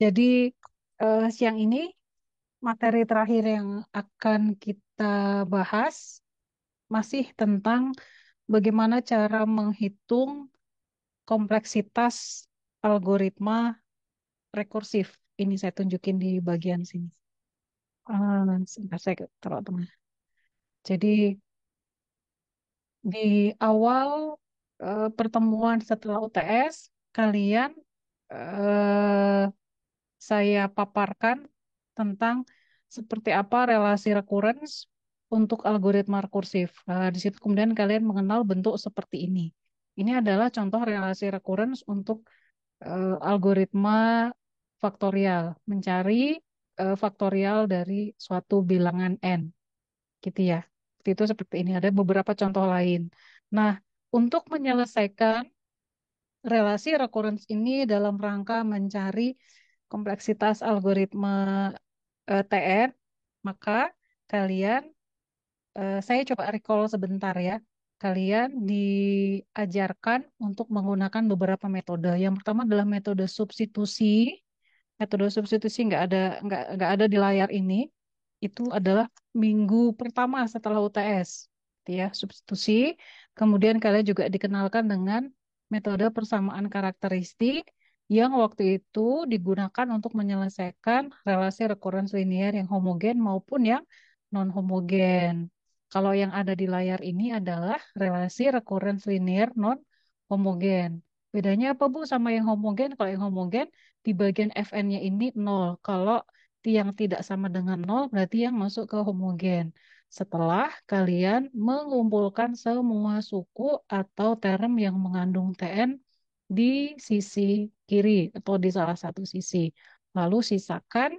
Jadi siang ini materi terakhir yang akan kita bahas masih tentang bagaimana cara menghitung kompleksitas algoritma rekursif. Ini saya tunjukin di bagian sini. Sebentar saya taruh tengah. Jadi di awal pertemuan setelah UTS, kalian eh, saya paparkan tentang seperti apa relasi recurrence untuk algoritma rekursif. Di situ kemudian kalian mengenal bentuk seperti ini. Ini adalah contoh relasi recurrence untuk algoritma faktorial, mencari faktorial dari suatu bilangan n, gitu ya. Itu seperti ini. Ada beberapa contoh lain. Nah, untuk menyelesaikan relasi recurrence ini dalam rangka mencari kompleksitas algoritma TR, maka kalian, saya coba recall sebentar ya. Kalian diajarkan untuk menggunakan beberapa metode. Yang pertama adalah metode substitusi. Metode substitusi nggak ada di layar ini. Itu adalah minggu pertama setelah UTS, gitu ya, substitusi. Kemudian kalian juga dikenalkan dengan metode persamaan karakteristik yang waktu itu digunakan untuk menyelesaikan relasi recurrence linear yang homogen maupun yang non homogen. Kalau yang ada di layar ini adalah relasi recurrence linear non homogen. Bedanya apa Bu sama yang homogen? Kalau yang homogen di bagian Fn-nya ini nol. Kalau yang tidak sama dengan nol berarti yang masuk ke homogen. Setelah kalian mengumpulkan semua suku atau term yang mengandung Tn di sisi kiri atau di salah satu sisi. Lalu sisakan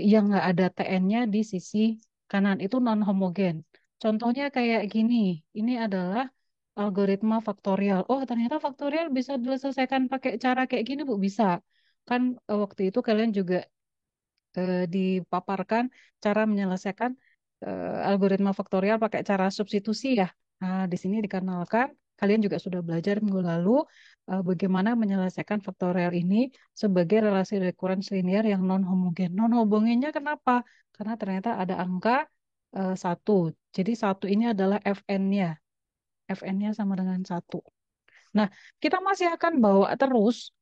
yang nggak ada TN-nya di sisi kanan. Itu non-homogen. Contohnya kayak gini. Ini adalah algoritma faktorial. Oh, ternyata faktorial bisa diselesaikan pakai cara kayak gini, Bu. Bisa. Kan waktu itu kalian juga dipaparkan cara menyelesaikan algoritma faktorial pakai cara substitusi ya. Nah, di sini dikenalkan, kalian juga sudah belajar minggu lalu bagaimana menyelesaikan faktorial ini sebagai relasi recurrence linear yang non homogen. Non homogennya kenapa? Karena ternyata ada angka 1. Jadi satu ini adalah Fn-nya. Fn-nya sama dengan satu. Nah, kita masih akan bawa terus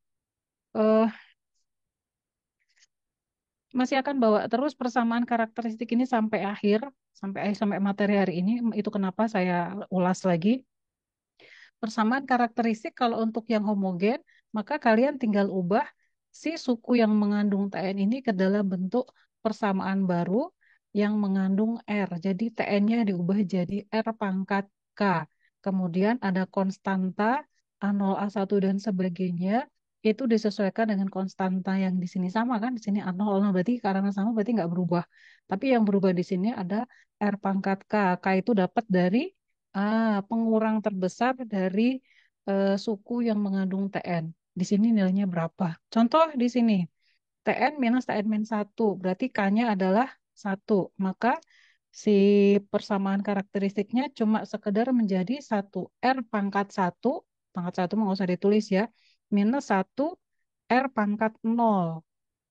eh, persamaan karakteristik ini sampai akhir, sampai materi hari ini. Itu kenapa saya ulas lagi. Persamaan karakteristik kalau untuk yang homogen, maka kalian tinggal ubah si suku yang mengandung TN ini ke dalam bentuk persamaan baru yang mengandung R. Jadi TN-nya diubah jadi R pangkat K. Kemudian ada konstanta A0, A1, dan sebagainya. Itu disesuaikan dengan konstanta yang di sini sama kan. Di sini A0, A0 berarti karena sama berarti nggak berubah. Tapi yang berubah di sini ada R pangkat K. K itu dapat dari pengurang terbesar dari suku yang mengandung TN. Di sini nilainya berapa? Contoh di sini, TN minus TN min 1, berarti K-nya adalah 1. Maka si persamaan karakteristiknya cuma sekedar menjadi 1 R pangkat 1, pangkat 1 nggak usah ditulis ya, minus 1 R pangkat 0.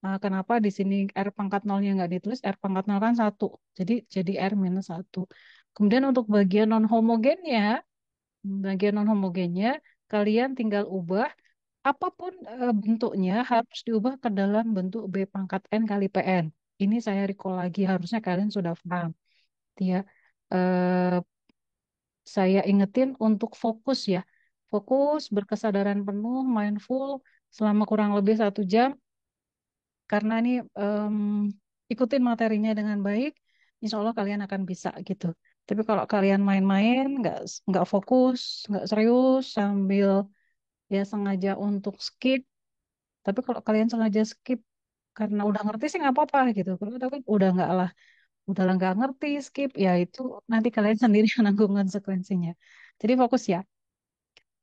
Nah, kenapa di sini R pangkat nolnya nggak ditulis? R pangkat 0 kan 1. Jadi R minus 1. Kemudian untuk bagian non homogennya, kalian tinggal ubah apapun bentuknya harus diubah ke dalam bentuk B pangkat N kali PN. Ini saya recall lagi, harusnya kalian sudah paham. Ya, eh, saya ingetin untuk fokus ya. Fokus, berkesadaran penuh, mindful selama kurang lebih 1 jam. Karena ini ikutin materinya dengan baik, insya Allah kalian akan bisa gitu. Tapi kalau kalian main-main, nggak fokus, nggak serius, sambil ya sengaja untuk skip. Tapi kalau kalian sengaja skip karena udah ngerti sih nggak apa-apa gitu. Kalau tapi udah lah nggak ngerti skip, ya itu nanti kalian sendiri yang nanggung konsekuensinya. Jadi fokus ya.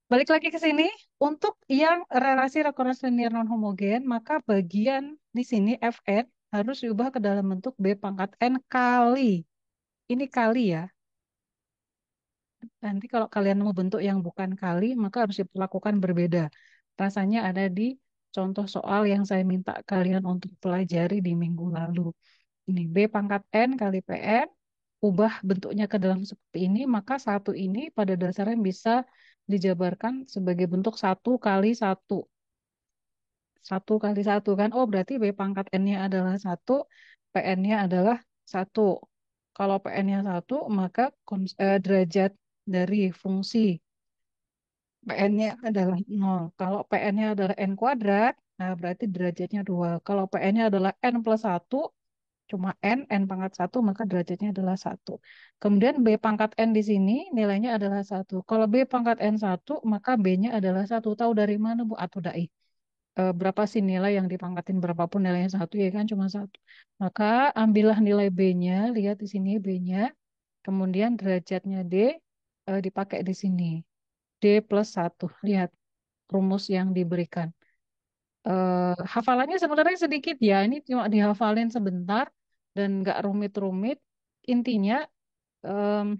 Balik lagi ke sini, untuk yang relasi recurrence linear non homogen, maka bagian di sini Fn harus diubah ke dalam bentuk B pangkat N kali. Ini kali ya. Nanti kalau kalian mau bentuk yang bukan kali, maka harus diperlakukan berbeda. Rasanya ada di contoh soal yang saya minta kalian untuk pelajari di minggu lalu. Ini B pangkat N kali PN, ubah bentuknya ke dalam seperti ini, maka satu ini pada dasarnya bisa dijabarkan sebagai bentuk satu kali satu. Satu kali satu kan. Oh, berarti B pangkat N-nya adalah satu, PN-nya adalah satu. Kalau PN-nya satu, maka derajat dari fungsi PN-nya adalah nol. Kalau PN-nya adalah N kuadrat, nah berarti derajatnya 2. Kalau PN-nya adalah N plus satu, cuma N pangkat satu, maka derajatnya adalah satu. Kemudian B pangkat N di sini nilainya adalah satu. Kalau B pangkat N satu, maka B-nya adalah satu. Tahu dari mana, Bu? Atau dai? Berapa sih nilai yang dipangkatin berapapun nilainya satu ya kan cuma satu. Maka ambillah nilai B-nya, lihat di sini B-nya, kemudian derajatnya D dipakai di sini. D plus satu. Lihat rumus yang diberikan. Hafalannya sebenarnya sedikit ya, ini cuma dihafalin sebentar dan nggak rumit-rumit. Intinya em,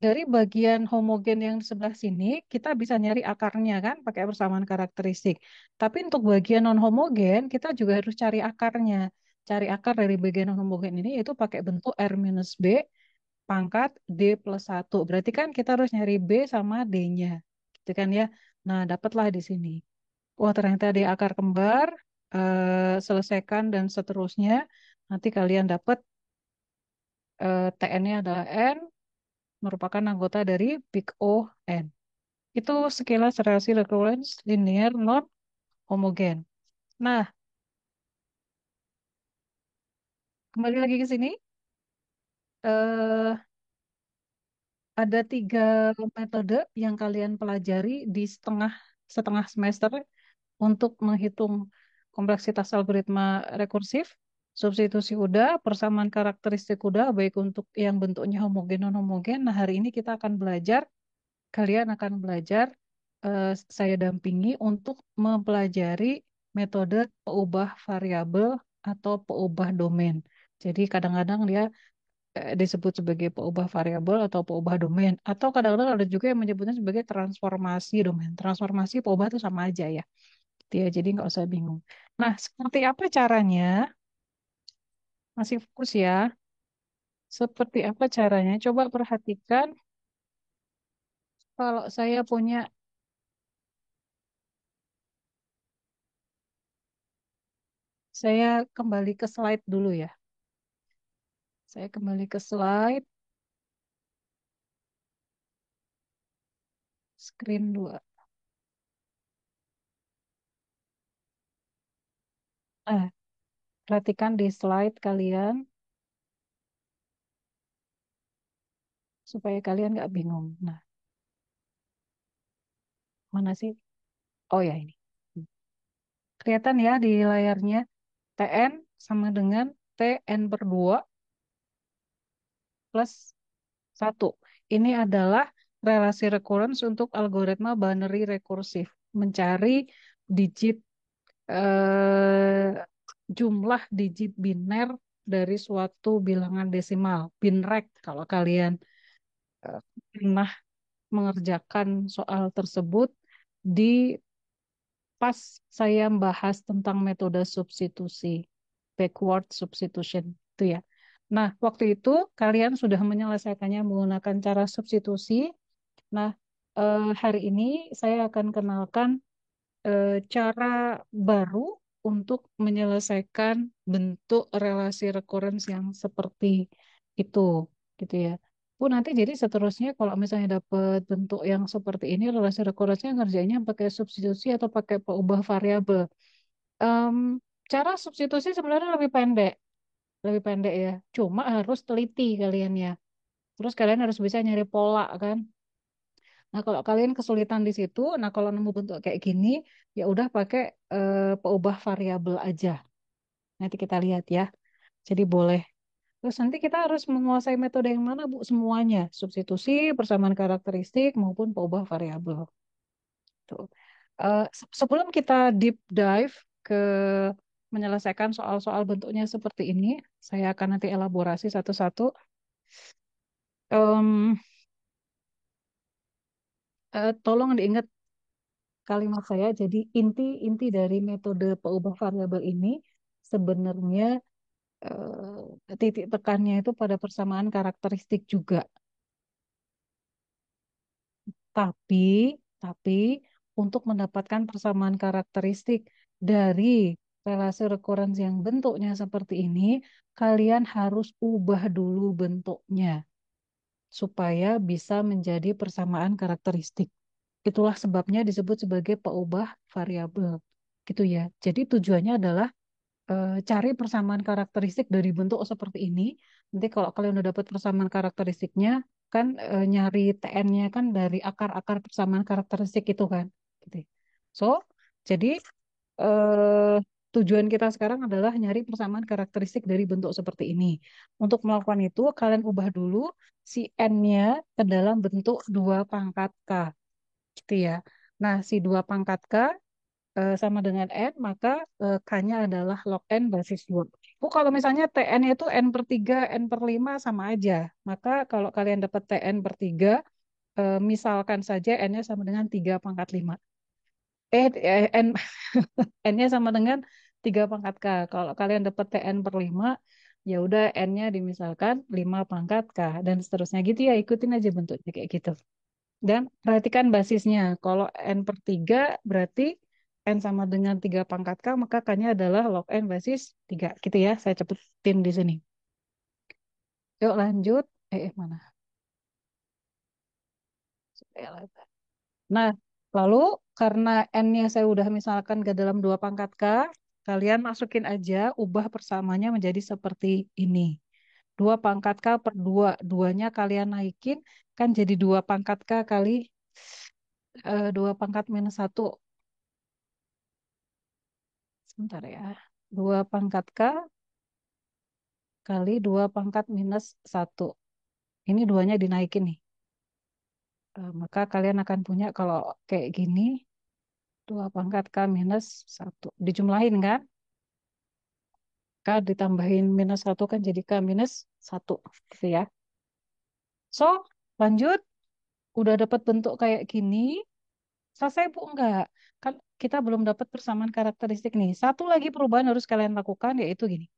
dari bagian homogen yang di sebelah sini, kita bisa nyari akarnya kan, pakai persamaan karakteristik. Tapi untuk bagian non-homogen, kita juga harus cari akarnya. Cari akar dari bagian non-homogen ini, yaitu pakai bentuk R minus B pangkat D plus satu. Berarti kan kita harus nyari B sama D-nya. Gitu kan ya. Nah, dapatlah di sini. Wah, ternyata ada akar kembar, selesaikan dan seterusnya. Nanti kalian dapat TN-nya adalah N, merupakan anggota dari big O N. Itu sekilas relasi recurrence linear non homogen. Nah, kembali lagi ke sini. eh ada 3 metode yang kalian pelajari di setengah setengah semester untuk menghitung kompleksitas algoritma rekursif. Substitusi udah, persamaan karakteristik udah, baik untuk yang bentuknya homogen non homogen. Nah, hari ini kita akan belajar, kalian akan belajar, saya dampingi untuk mempelajari metode peubah variabel atau peubah domain. Jadi kadang-kadang dia disebut sebagai peubah variabel atau peubah domain. Atau kadang-kadang ada juga yang menyebutnya sebagai transformasi domain. Transformasi peubah itu sama aja ya. Gitu ya, jadi nggak usah bingung. Nah, seperti apa caranya? Masih fokus ya. Seperti apa caranya? Coba perhatikan kalau saya kembali ke slide dulu ya. Saya kembali ke slide, screen 2. Ah, perhatikan di slide kalian supaya kalian nggak bingung. Nah, mana sih? Oh ya ini. Kelihatan ya di layarnya. TN sama dengan TN per 2 plus satu. Ini adalah relasi recurrence untuk algoritma binary rekursif. Mencari digit jumlah digit biner dari suatu bilangan desimal. Binrect kalau kalian eh, pernah mengerjakan soal tersebut di pas saya membahas tentang metode substitusi, backward substitution itu ya. Nah, waktu itu kalian sudah menyelesaikannya menggunakan cara substitusi. Nah, hari ini saya akan kenalkan cara baru untuk menyelesaikan bentuk relasi recurrence yang seperti itu, gitu ya. Bu, nanti jadi seterusnya kalau misalnya dapat bentuk yang seperti ini, relasi recurrence-nya ngerjainnya pakai substitusi atau pakai peubah variabel. Em, Cara substitusi sebenarnya lebih pendek ya. Cuma harus teliti kalian ya. Terus kalian harus bisa nyari pola kan. Nah, kalau kalian kesulitan di situ, nah kalau nemu bentuk kayak gini, ya udah pakai peubah variabel aja. Nanti kita lihat ya. Jadi boleh. Terus nanti kita harus menguasai metode yang mana, Bu? Semuanya. Substitusi, persamaan karakteristik, maupun peubah variabel. Tuh. Sebelum kita deep dive ke menyelesaikan soal-soal bentuknya seperti ini, saya akan nanti elaborasi satu-satu. Em, Tolong diingat kalimat saya. Jadi inti-inti dari metode pengubah variabel ini sebenarnya titik tekannya itu pada persamaan karakteristik juga. Tapi, tapi untuk mendapatkan persamaan karakteristik dari relasi rekurensi yang bentuknya seperti ini, kalian harus ubah dulu bentuknya supaya bisa menjadi persamaan karakteristik. Itulah sebabnya disebut sebagai pengubah variabel. Gitu ya. Jadi tujuannya adalah cari persamaan karakteristik dari bentuk seperti ini. Nanti kalau kalian udah dapat persamaan karakteristiknya, kan nyari TN-nya kan dari akar-akar persamaan karakteristik itu kan. Gitu. So, jadi eh, tujuan kita sekarang adalah nyari persamaan karakteristik dari bentuk seperti ini. Untuk melakukan itu, kalian ubah dulu si N-nya ke dalam bentuk 2 pangkat K. Gitu ya. Nah, si 2 pangkat K sama dengan N, maka K-nya adalah log N basis 2. Kalau misalnya TN itu N per 3, N per 5 sama aja. Maka kalau kalian dapat TN per 3, misalkan saja N-nya sama dengan 3 pangkat 5. N, N-nya sama dengan 3 pangkat K. Kalau kalian dapat TN per 5, ya udah N-nya dimisalkan 5 pangkat K. Dan seterusnya gitu ya, ikutin aja bentuknya kayak gitu. Dan perhatikan basisnya. Kalau N per 3 berarti N sama dengan 3 pangkat K, maka K-nya adalah log N basis 3. Gitu ya, saya cepetin di sini. Yuk lanjut. Mana? Nah, lalu karena N-nya saya udah misalkan ke dalam 2 pangkat K, kalian masukin aja, ubah persamanya menjadi seperti ini. 2 pangkat K per 2. Duanya kalian naikin, kan jadi 2 pangkat K kali 2 pangkat minus 1. Sebentar ya. 2 pangkat K kali 2 pangkat minus 1. Ini duanya dinaikin nih. Maka kalian akan punya kalau kayak gini, 2 pangkat K minus 1. Dijumlahin kan? K ditambahin minus 1 kan jadi K minus 1. Gitu ya. So, lanjut. Udah dapat bentuk kayak gini. Selesai Bu? Enggak. Kan kita belum dapat persamaan karakteristik nih. Satu lagi perubahan harus kalian lakukan yaitu gini.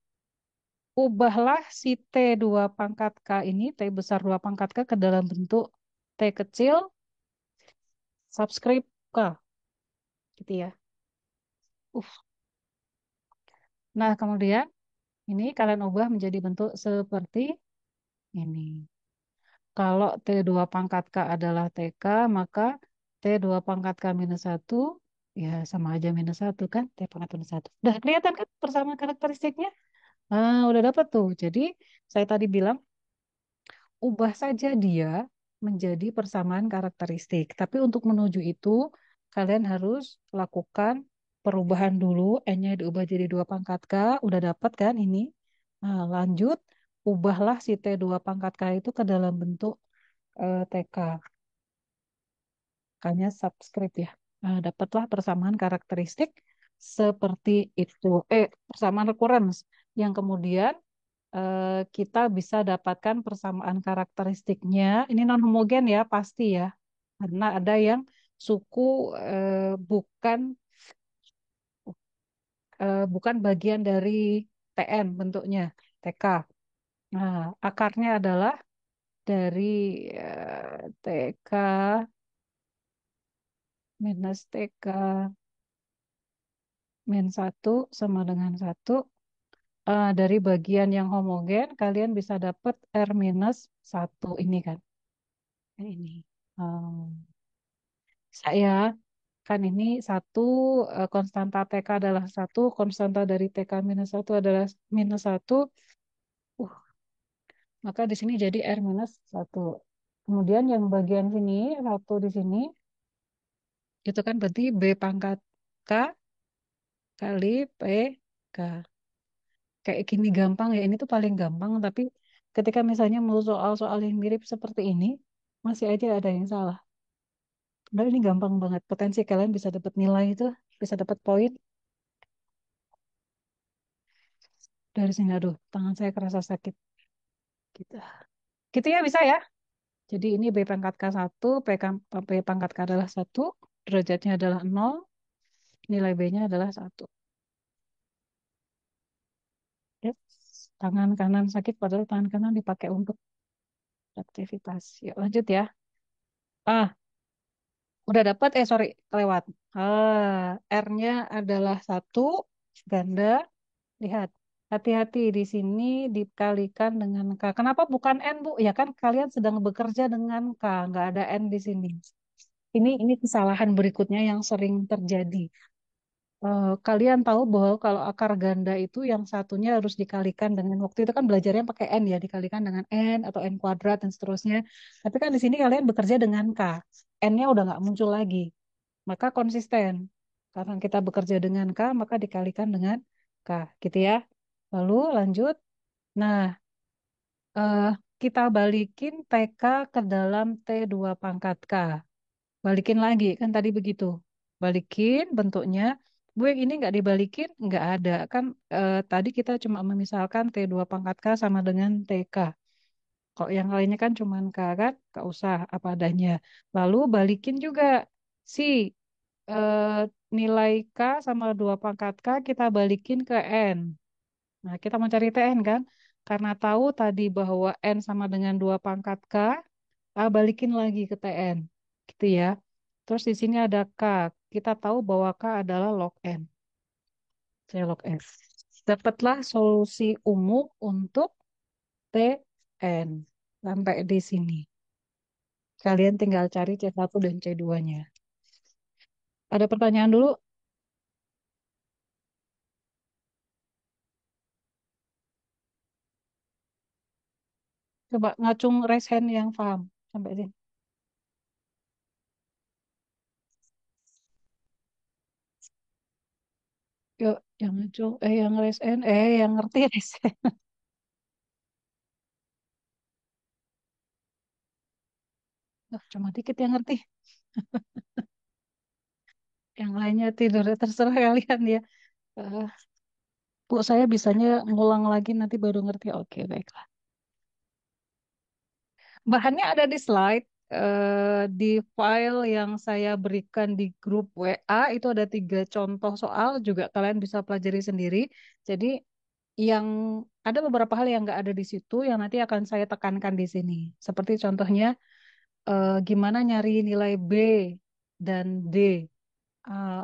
Ubahlah si T2 pangkat K ini, T besar 2 pangkat K ke dalam bentuk T kecil subscript K. Gitu ya. Nah, kemudian ini kalian ubah menjadi bentuk seperti ini. Kalau T2 pangkat K adalah TK, maka T2 pangkat K minus 1, ya sama aja minus 1 kan, T pangkat minus 1. Udah kelihatan kan persamaan karakteristiknya? Nah, udah dapat tuh. Jadi, saya tadi bilang ubah saja dia menjadi persamaan karakteristik. Tapi untuk menuju itu, kalian harus lakukan perubahan dulu. N-nya diubah jadi 2 pangkat K. Udah dapat kan ini? Nah, lanjut, ubahlah si T2 pangkat K itu ke dalam bentuk TK. K-nya subscript ya. Nah, dapatlah persamaan karakteristik seperti itu. Persamaan recurrence. Yang kemudian kita bisa dapatkan persamaan karakteristiknya. Ini non homogen ya pasti ya, karena ada yang suku bukan bukan bagian dari TN bentuknya TK. Nah, akarnya adalah dari TK minus TK min 1 sama dengan 1. Dari bagian yang homogen kalian bisa dapat R minus 1 ini kan. Ini. Um, saya kan ini satu konstanta TK adalah satu, konstanta dari TK minus satu adalah minus satu, maka di sini jadi R minus satu. Kemudian yang bagian sini, satu di sini, itu kan berarti B pangkat K kali PK. Kayak gini gampang ya, ini tuh paling gampang, tapi ketika misalnya mau soal-soal yang mirip seperti ini, masih aja ada yang salah. Padahal ini gampang banget, potensi kalian bisa dapat nilai itu, bisa dapat poin dari sini. Aduh, tangan saya kerasa sakit. Gitu. Gitu ya bisa ya. Jadi ini B pangkat K1, P pangkat K adalah 1. derajatnya adalah nol, nilai B-nya adalah satu. Yes. Tangan kanan sakit padahal tangan kanan dipakai untuk aktivitas. Yuk lanjut ya. Ah, udah dapat, sorry, kelewat. R-nya adalah satu, ganda. Lihat, hati-hati di sini dikalikan dengan K. Kenapa bukan N, Bu? Ya kan kalian sedang bekerja dengan K, nggak ada N di sini. Ini kesalahan berikutnya yang sering terjadi. Kalian tahu bahwa kalau akar ganda itu yang satunya harus dikalikan dengan, waktu itu kan belajarnya pakai N ya, dikalikan dengan N atau N kuadrat dan seterusnya. Tapi kan di sini kalian bekerja dengan K. N-nya udah nggak muncul lagi. Maka konsisten. Karena kita bekerja dengan K, maka dikalikan dengan K. Gitu ya. Lalu lanjut. Nah, eh, kita balikin TK ke dalam T2 pangkat K. Balikin lagi, kan tadi begitu. Balikin bentuknya. Bu, yang ini nggak dibalikin, nggak ada. Kan tadi kita cuma memisalkan T2 pangkat K sama dengan TK. Kok yang lainnya kan cuma K kan, nggak usah apa adanya. Lalu balikin juga si eh, nilai K sama 2 pangkat K kita balikin ke N. Nah, kita mau cari Tn kan? Karena tahu tadi bahwa N sama dengan 2 pangkat K, balikin lagi ke Tn. Gitu ya. Terus di sini ada K. Kita tahu bahwa K adalah log N. Saya log N. Dapatlah solusi umum untuk Tn. Sampai di sini. Kalian tinggal cari C1 dan C2-nya. Ada pertanyaan dulu? Coba ngacung raise hand yang paham. Sampai sini. Yuk, yang ngacung. Yang raise hand. Yang ngerti raise hand. Cuma dikit yang ngerti. Yang lainnya tidur. Terserah kalian ya. Eh, Bu, saya bisanya ngulang lagi nanti baru ngerti. Oke, baiklah. Bahannya ada di slide. Di file yang saya berikan di grup WA itu ada 3 contoh soal. Juga kalian bisa pelajari sendiri. Jadi yang ada beberapa hal yang nggak ada di situ yang nanti akan saya tekankan di sini. Seperti contohnya gimana nyari nilai B dan D.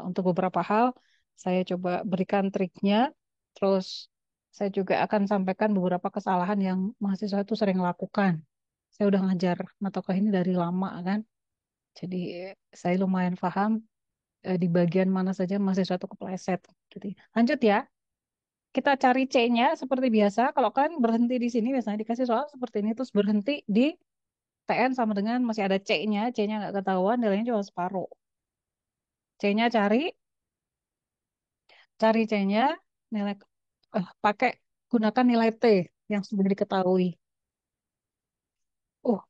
Untuk beberapa hal saya coba berikan triknya. Terus saya juga akan sampaikan beberapa kesalahan yang mahasiswa itu sering lakukan. Saya udah ngajar mata kuliah ini dari lama kan. Jadi saya lumayan paham di bagian mana saja mahasiswa itu kepleset. Gitu. Lanjut ya. Kita cari C-nya seperti biasa. Kalau kan berhenti di sini biasanya dikasih soal seperti ini terus berhenti di TN sama dengan masih ada C-nya. C-nya nggak ketahuan, nilainya cuma separuh. C-nya cari C-nya, nilai pakai gunakan nilai T yang sudah diketahui. Oh,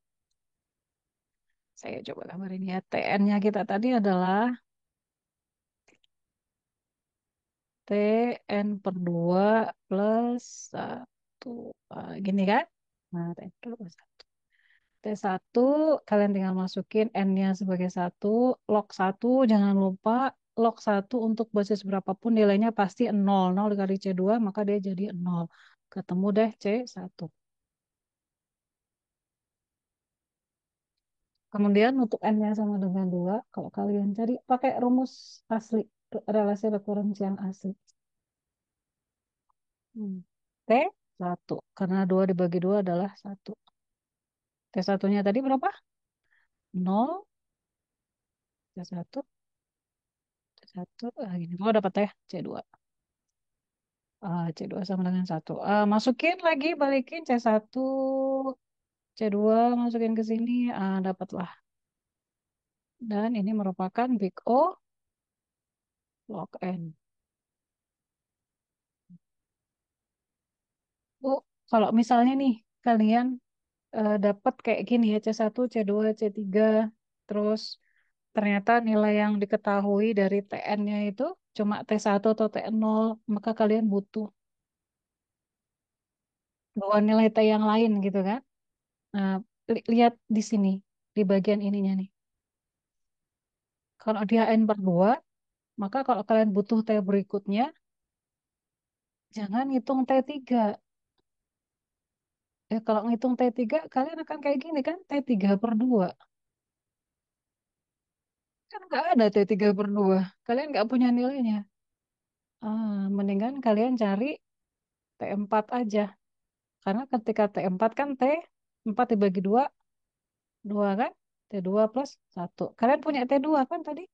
saya coba gambarin ya. TN-nya kita tadi adalah TN/2 plus 1. Gini kan? Nah, TN plus 1. T1, kalian tinggal masukin N-nya sebagai satu. Log 1, jangan lupa log 1 untuk basis berapapun nilainya pasti 0. 0 dikali C2, maka dia jadi 0. Ketemu deh C1. Kemudian untuk N-nya sama dengan 2, kalau kalian cari pakai rumus asli, relasi rekurensi yang asli. Hmm. T1, karena 2 dibagi 2 adalah 1. T1-nya tadi berapa? 0, T1, T1, gini. Oh, dapat ya, C2. C2 sama dengan 1. Masukin lagi, balikin C1, C2, masukin ke sini, dapatlah. Dan ini merupakan big O log N. Bu, kalau misalnya nih, kalian dapat kayak gini ya, C1, C2, C3, terus ternyata nilai yang diketahui dari TN-nya itu cuma T1 atau T0, maka kalian butuh dua nilai T yang lain gitu kan. Nah, lihat di sini, di bagian ininya nih. Kalau dia N per 2, maka kalau kalian butuh T berikutnya, jangan ngitung T3. Kalau ngitung T3, kalian akan kayak gini kan, T3/2. Kan nggak ada T3/2. Kalian nggak punya nilainya. Mendingan kalian cari T4 aja. Karena ketika T4 kan T4 dibagi 2, 2 kan? T2+1. Kalian punya T2 kan tadi?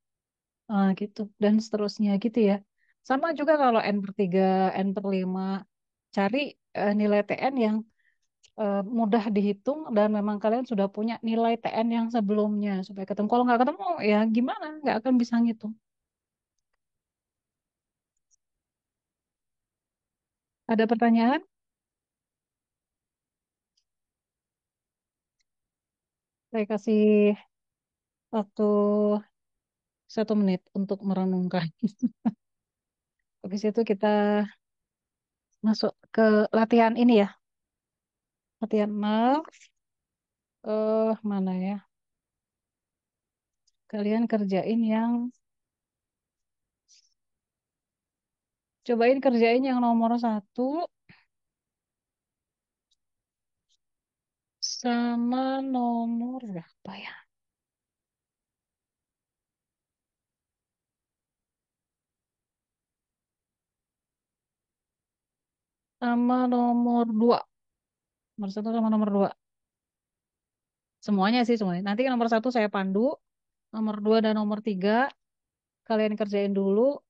Gitu. Dan seterusnya gitu ya. Sama juga kalau N/3, N/5. Cari nilai TN yang mudah dihitung dan memang kalian sudah punya nilai TN yang sebelumnya supaya ketemu. Kalau nggak ketemu ya gimana? Nggak akan bisa ngitung. Ada pertanyaan? Saya kasih waktu 1 menit untuk merenungkan. Habis itu kita masuk ke latihan ini ya. Latihan 0. Mana ya? Kalian kerjain yang, cobain kerjain yang nomor 1 sama nomor berapa ya? Sama nomor 2. Nomor 1 sama nomor 2. Semuanya sih semuanya. Nanti nomor 1 saya pandu, nomor 2 dan nomor 3 kalian kerjain dulu.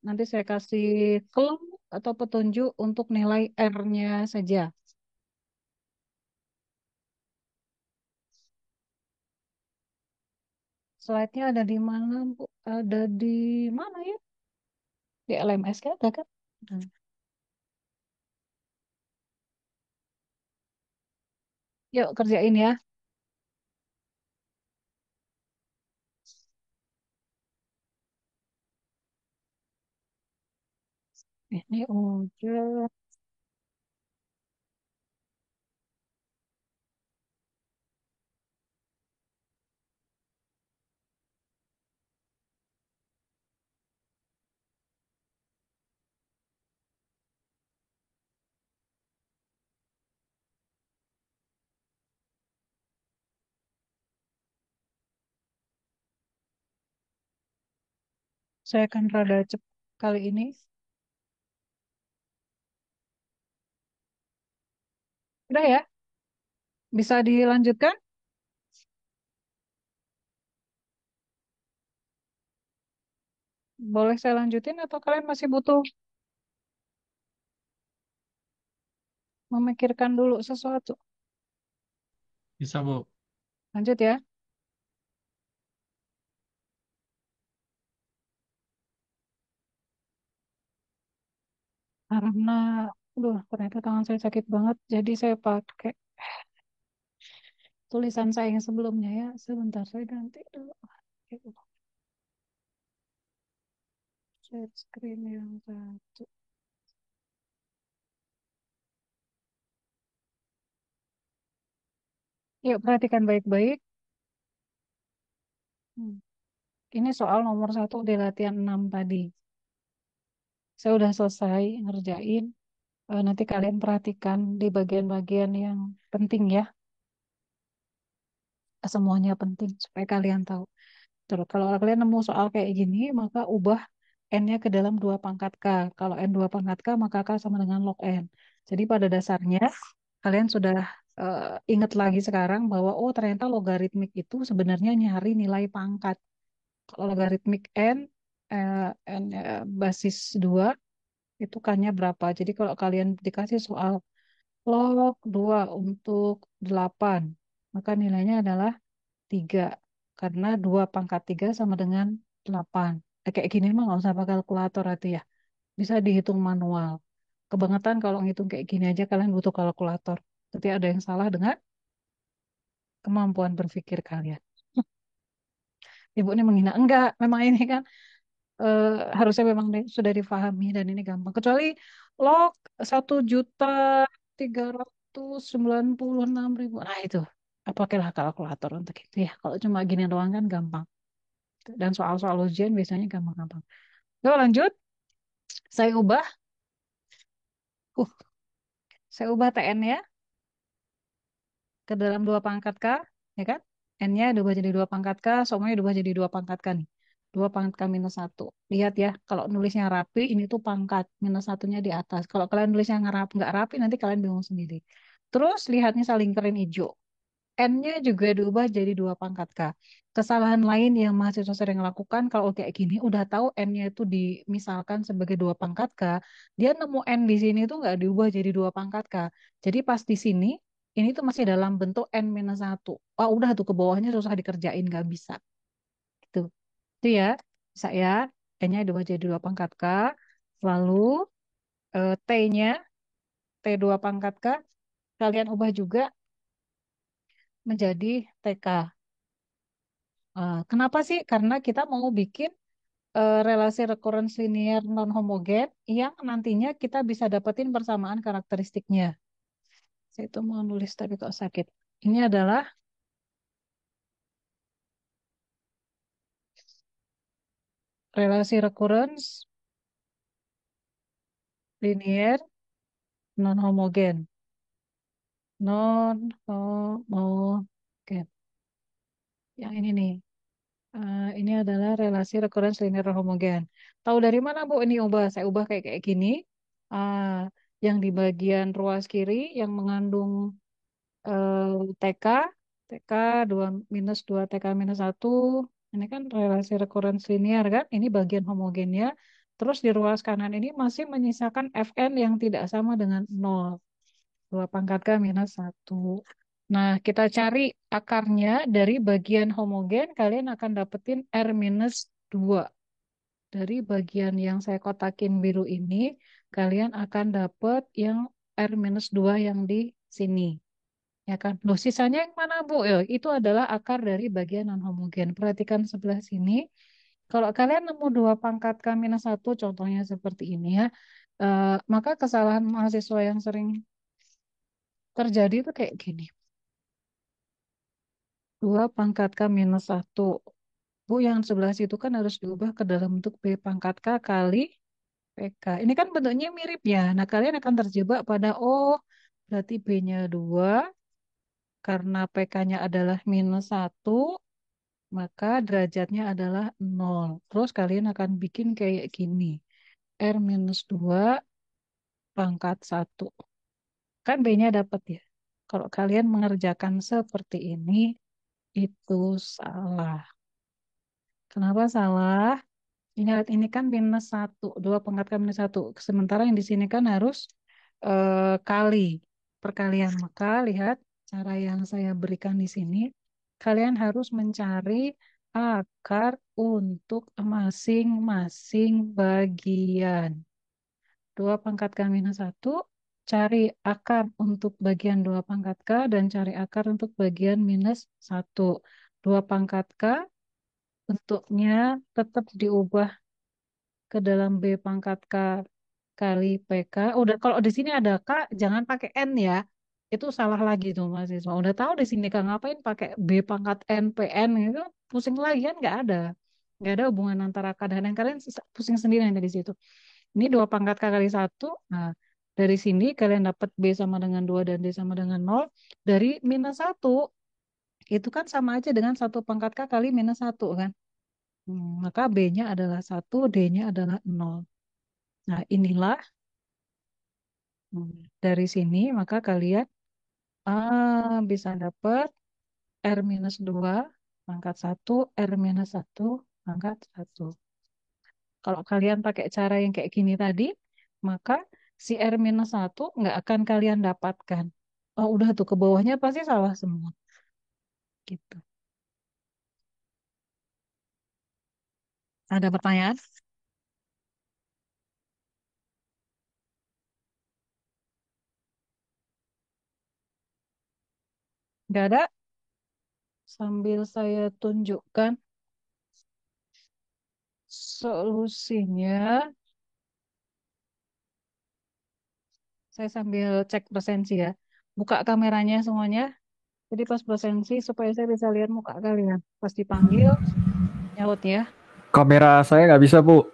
Nanti saya kasih clue atau petunjuk untuk nilai R-nya saja. Slide-nya ada di mana, Bu? Ada di mana ya? Di LMS kan ada kan? Hmm. Yuk kerjain ya. Ini udah. Saya akan rada cepat kali ini. Udah ya? Bisa dilanjutkan? Boleh saya lanjutin atau kalian masih butuh memikirkan dulu sesuatu? Bisa, Bu. Lanjut ya. Karena, aduh, ternyata tangan saya sakit banget. Jadi saya pakai tulisan saya yang sebelumnya ya. Sebentar, saya ganti dulu. Oke, share screen yang 1. Yuk, perhatikan baik-baik. Hmm. Ini soal nomor 1 di latihan 6 tadi. Saya udah selesai ngerjain. Nanti kalian perhatikan di bagian-bagian yang penting ya. Semuanya penting supaya kalian tahu. Terus kalau kalian nemu soal kayak gini, maka ubah N-nya ke dalam 2 pangkat K. Kalau N 2 pangkat K, maka K sama dengan log N. Jadi pada dasarnya, kalian sudah ingat lagi sekarang bahwa, oh ternyata logaritmik itu sebenarnya nyari nilai pangkat. Kalau logaritmik N, eh, N basis 2, itu K-nya berapa. Jadi kalau kalian dikasih soal log 2 untuk 8, maka nilainya adalah 3 karena 2 pangkat 3 sama dengan 8. Kayak gini mah nggak usah pakai kalkulator itu ya. Bisa dihitung manual. Kebangetan kalau ngitung kayak gini aja kalian butuh kalkulator. Tapi ada yang salah dengan kemampuan berpikir kalian. Ibu ini menghina. Enggak, memang ini kan eh, harusnya memang sudah difahami dan ini gampang. Kecuali log 1.396.000. Nah itu, pakailah kalkulator untuk itu ya. Kalau cuma gini doang kan gampang. Dan soal-soal ujian biasanya gampang-gampang. Yuk lanjut, saya ubah. Uh, saya ubah TN ya ke dalam dua pangkat K, ya kan? N-nya diubah jadi dua pangkat K, semuanya diubah jadi dua pangkat K nih. Dua pangkat K minus satu. Lihat ya, kalau nulisnya rapi, ini tuh pangkat minus satunya di atas. Kalau kalian nulisnya nggak rapi, nanti kalian bingung sendiri. Terus lihatnya saling keren hijau. N-nya juga diubah jadi dua pangkat K. Kesalahan lain yang mahasiswa sering lakukan kalau kayak gini, udah tahu N-nya itu dimisalkan sebagai dua pangkat K, dia nemu N di sini tuh nggak diubah jadi dua pangkat K. Jadi pas di sini, ini tuh masih dalam bentuk N minus satu. Oh udah tuh ke bawahnya susah dikerjain, nggak bisa. Gitu. Itu ya, bisa ya. N-nya diubah jadi dua pangkat K. Lalu T-nya, T dua pangkat K, kalian ubah juga menjadi TK. Kenapa sih? Karena kita mau bikin relasi recurrence linear non homogen yang nantinya kita bisa dapetin persamaan karakteristiknya. Saya itu mau nulis tapi kok sakit. Ini adalah relasi recurrence linear non homogen. Non homogen. Yang ini nih. Ini adalah relasi recurrence linear non homogen. Tahu dari mana Bu ini ubah? Saya ubah kayak gini. Ah, yang di bagian ruas kiri yang mengandung TK, TK 2 minus 2 TK minus satu. Ini kan relasi recurrence linear kan, ini bagian homogennya. Terus di ruas kanan ini masih menyisakan Fn yang tidak sama dengan nol, 2 pangkat K minus satu. Nah, kita cari akarnya dari bagian homogen, kalian akan dapetin R minus 2. Dari bagian yang saya kotakin biru ini, kalian akan dapet yang R minus 2 yang di sini. Ya kan? Loh, sisanya yang mana, Bu? Itu adalah akar dari bagian non-homogen. Perhatikan sebelah sini. Kalau kalian nemu dua pangkat K minus satu, contohnya seperti ini ya, maka kesalahan mahasiswa yang sering terjadi itu kayak gini. Dua pangkat K minus satu. Bu, yang sebelah situ kan harus diubah ke dalam bentuk B pangkat K kali PK. Ini kan bentuknya mirip ya. Nah, kalian akan terjebak pada, oh, berarti B-nya 2 karena PK-nya adalah minus satu. Maka derajatnya adalah nol. Terus kalian akan bikin kayak gini. R minus 2 pangkat satu. Kan B-nya dapat ya. Kalau kalian mengerjakan seperti itu salah. Kenapa salah? Ingat, ini kan minus satu. Dua pangkat kan minus satu. Sementara yang di sini kan harus kali. Perkalian. Maka lihat cara yang saya berikan di sini. Kalian harus mencari akar untuk masing-masing bagian. Dua pangkat K minus satu, cari akar untuk bagian dua pangkat K dan cari akar untuk bagian minus satu. Dua pangkat K bentuknya tetap diubah ke dalam B pangkat K kali PK. Udah kalau di sini ada K, jangan pakai N ya. Itu salah lagi tuh mahasiswa. Udah tahu di sini Kak ngapain pakai B pangkat N, PN itu pusing lagi kan nggak ada. Nggak ada hubungan antara K dan N. Kalian pusing sendiri nanti di situ. Ini dua pangkat K kali satu. Nah, dari sini kalian dapat B sama dengan 2 dan D sama dengan nol. Dari minus satu, itu kan sama aja dengan satu pangkat K kali minus satu kan. Maka B-nya adalah satu, D-nya adalah nol. Nah, inilah hmm, dari sini maka kalian bisa dapat R minus 2 pangkat satu, R minus satu pangkat satu. Kalau kalian pakai cara yang kayak gini tadi, maka si R minus satu nggak akan kalian dapatkan. Oh, udah tuh ke bawahnya pasti salah semua. Gitu. Ada pertanyaan? Nggak ada? Sambil saya tunjukkan solusinya, saya sambil cek presensi ya. Buka kameranya semuanya. Jadi pas presensi supaya saya bisa lihat muka kalian. Pas dipanggil, Nyaut ya. Kamera saya nggak bisa, Bu.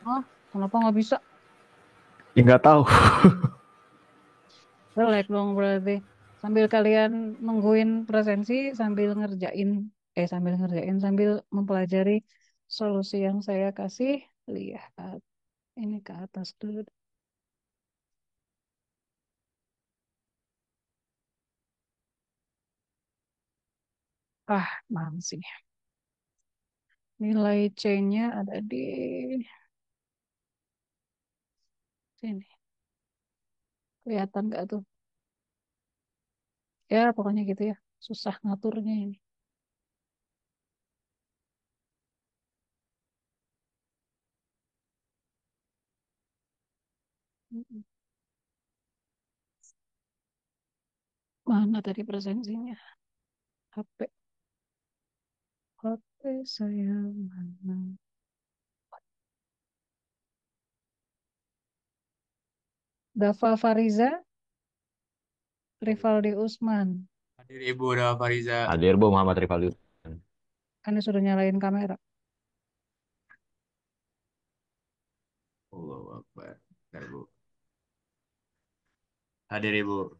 Oh, kenapa nggak bisa? Ya, nggak tahu. Relek dong berarti. Sambil kalian nungguin presensi, sambil ngerjain, sambil mempelajari solusi yang saya kasih, lihat ini ke atas dulu. Ah, mana sih? Nilai C-nya ada di sini. Kelihatan nggak tuh? Ya, pokoknya gitu ya. Susah ngaturnya ini. Mm-mm. Mana tadi presensinya? HP. HP saya mana? Dava Fariza, Rivaldi Usman. Hadir Ibu Dava Fariza. Hadir, Bu Muhammad Rivaldi. Kan disuruh nyalain kamera. Allahu Akbar. Bentar, Bu. Hadir Ibu.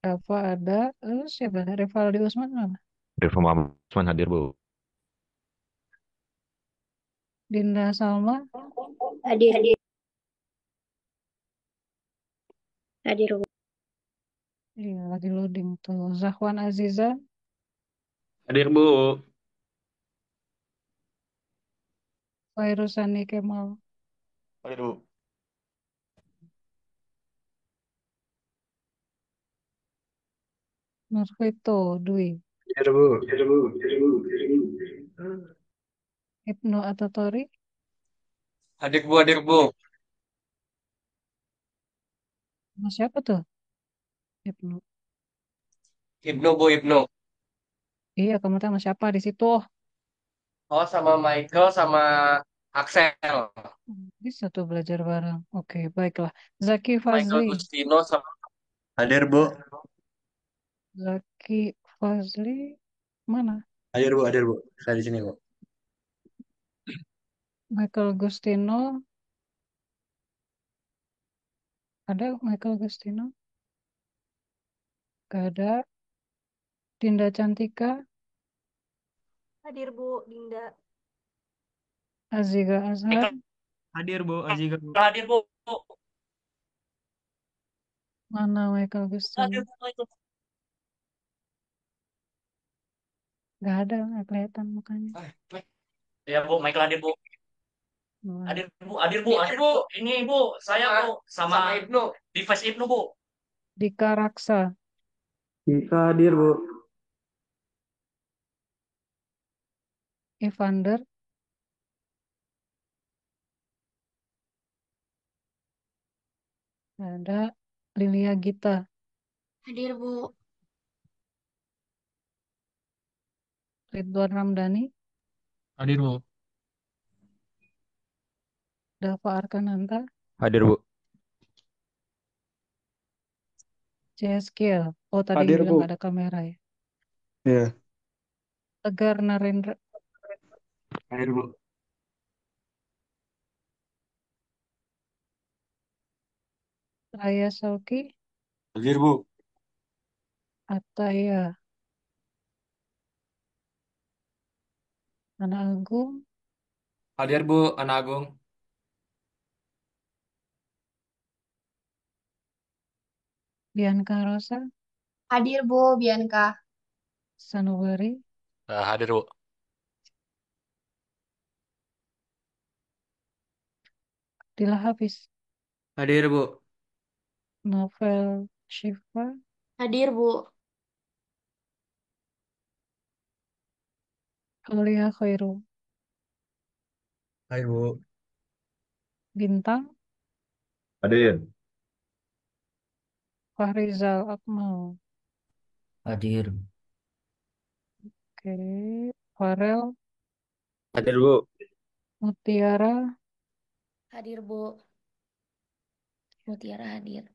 Dava ada. Terus siapa? Rivaldi Usman mana? Rivaldi Muhammad Usman hadir, Bu. Dinda Salma. Hadir, hadir, Bu. Iya, lagi loading tuh. Zahwan Aziza. Hadir Bu. Fairuzani Kemal. Hadir Bu. Nurfito Dwi. Hadir Bu. Hadir Bu. Hadir Bu. Ibnu Atatori. Hadir Bu. Hadir Bu. Mas siapa tuh? Ibnu. Ibnu Bu, Ibnu. Iya, kamu tahu sama siapa di situ? Oh, sama Michael sama Axel. Bisa tuh belajar bareng. Oke, baiklah. Zaki Michael Fazli. Gustino sama Hadir Bu. Zaki Fazli mana? Hadir Bu, hadir Bu. Saya di sini Bu. Michael Gustino. Ada Michael Gustino? Gak ada. Dinda Cantika. Hadir, Bu, Dinda. Aziga Azhar. Michael hadir Bu, Aziga Bu. Hadir Bu. Mana Michael Hadir Gustino? Bu, Michael. Gak ada, nggak kelihatan mukanya. Ah, ya Bu, Michael hadir Bu. Wah, Hadir Bu, hadir Bu, hadir Bu. Ini Bu, saya Bu sama Ibnu. Device Ibnu Bu. Dika Raksa. Bisa hadir Bu. Evander. Gak ada. Lilia Gita. Hadir, Bu. Ridwan Ramdhani. Hadir, Bu. Dava Arkananta. Hadir, Bu. CSKL. Oh, tadi yang Hadir bilang Bu. gak ada kamera ya. Iya. Tegar Narendra. Hadir Bu. Raya Sauki. Hadir Bu. Ataya. Ana Agung. Hadir Bu, Anak Agung. Bianca Rosa. Hadir, Bu, Bianca. Sanubari. Hadir Bu. Dila Hafiz. Hadir Bu. Novel Shifa. Hadir, Bu. Aulia Khairu. Hadir Bu. Bintang. Hadir. Fahrizal Akmal. Hadir. Oke. Farel. Hadir Bu. Mutiara. Hadir, Bu. Mutiara hadir.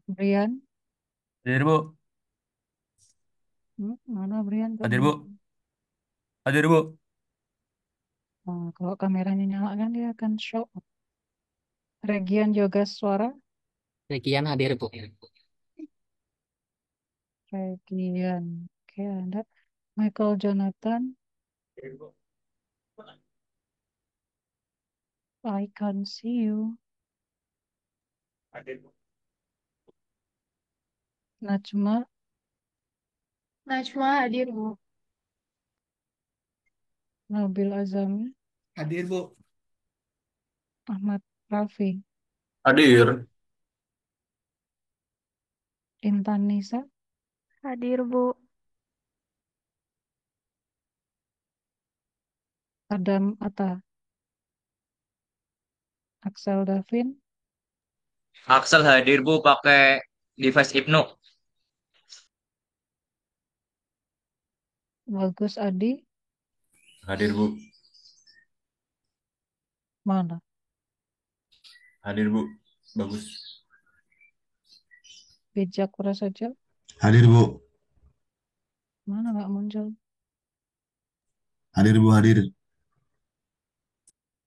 Brian. Hadir Bu. Mana Brian tuh? Hadir Bu. Hadir Bu. Nah, kalau kameranya nyala kan dia akan show up. Region Yoga Suara, Sekian hadir, Bu. Region. Oke, ada Michael Jonathan, I can't see you. Hadir, Bu. Najma, Najma hadir, Bu. Nabil Azami, Hadir, Bu. Ahmad Rafi, Hadir. Intan Nisa, Hadir, Bu. Adam Atta, Axel Davin, Axel hadir Bu pakai device Ibnu. Bagus Adi, Hadir, Bu. mana? Hadir, Bu. Bagus. Bijak Prasaja, Hadir, Bu. mana nggak muncul? Hadir, Bu. Hadir.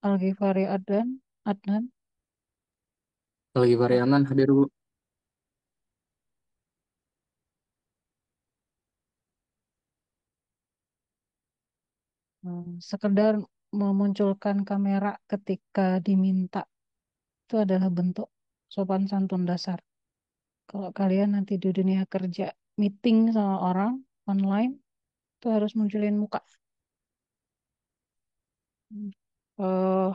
Algifari Adnan, Lagi Varianan hadir, Bu. sekedar memunculkan kamera ketika diminta itu adalah bentuk sopan santun dasar. Kalau kalian nanti di dunia kerja meeting sama orang online, itu harus munculin muka. Eh,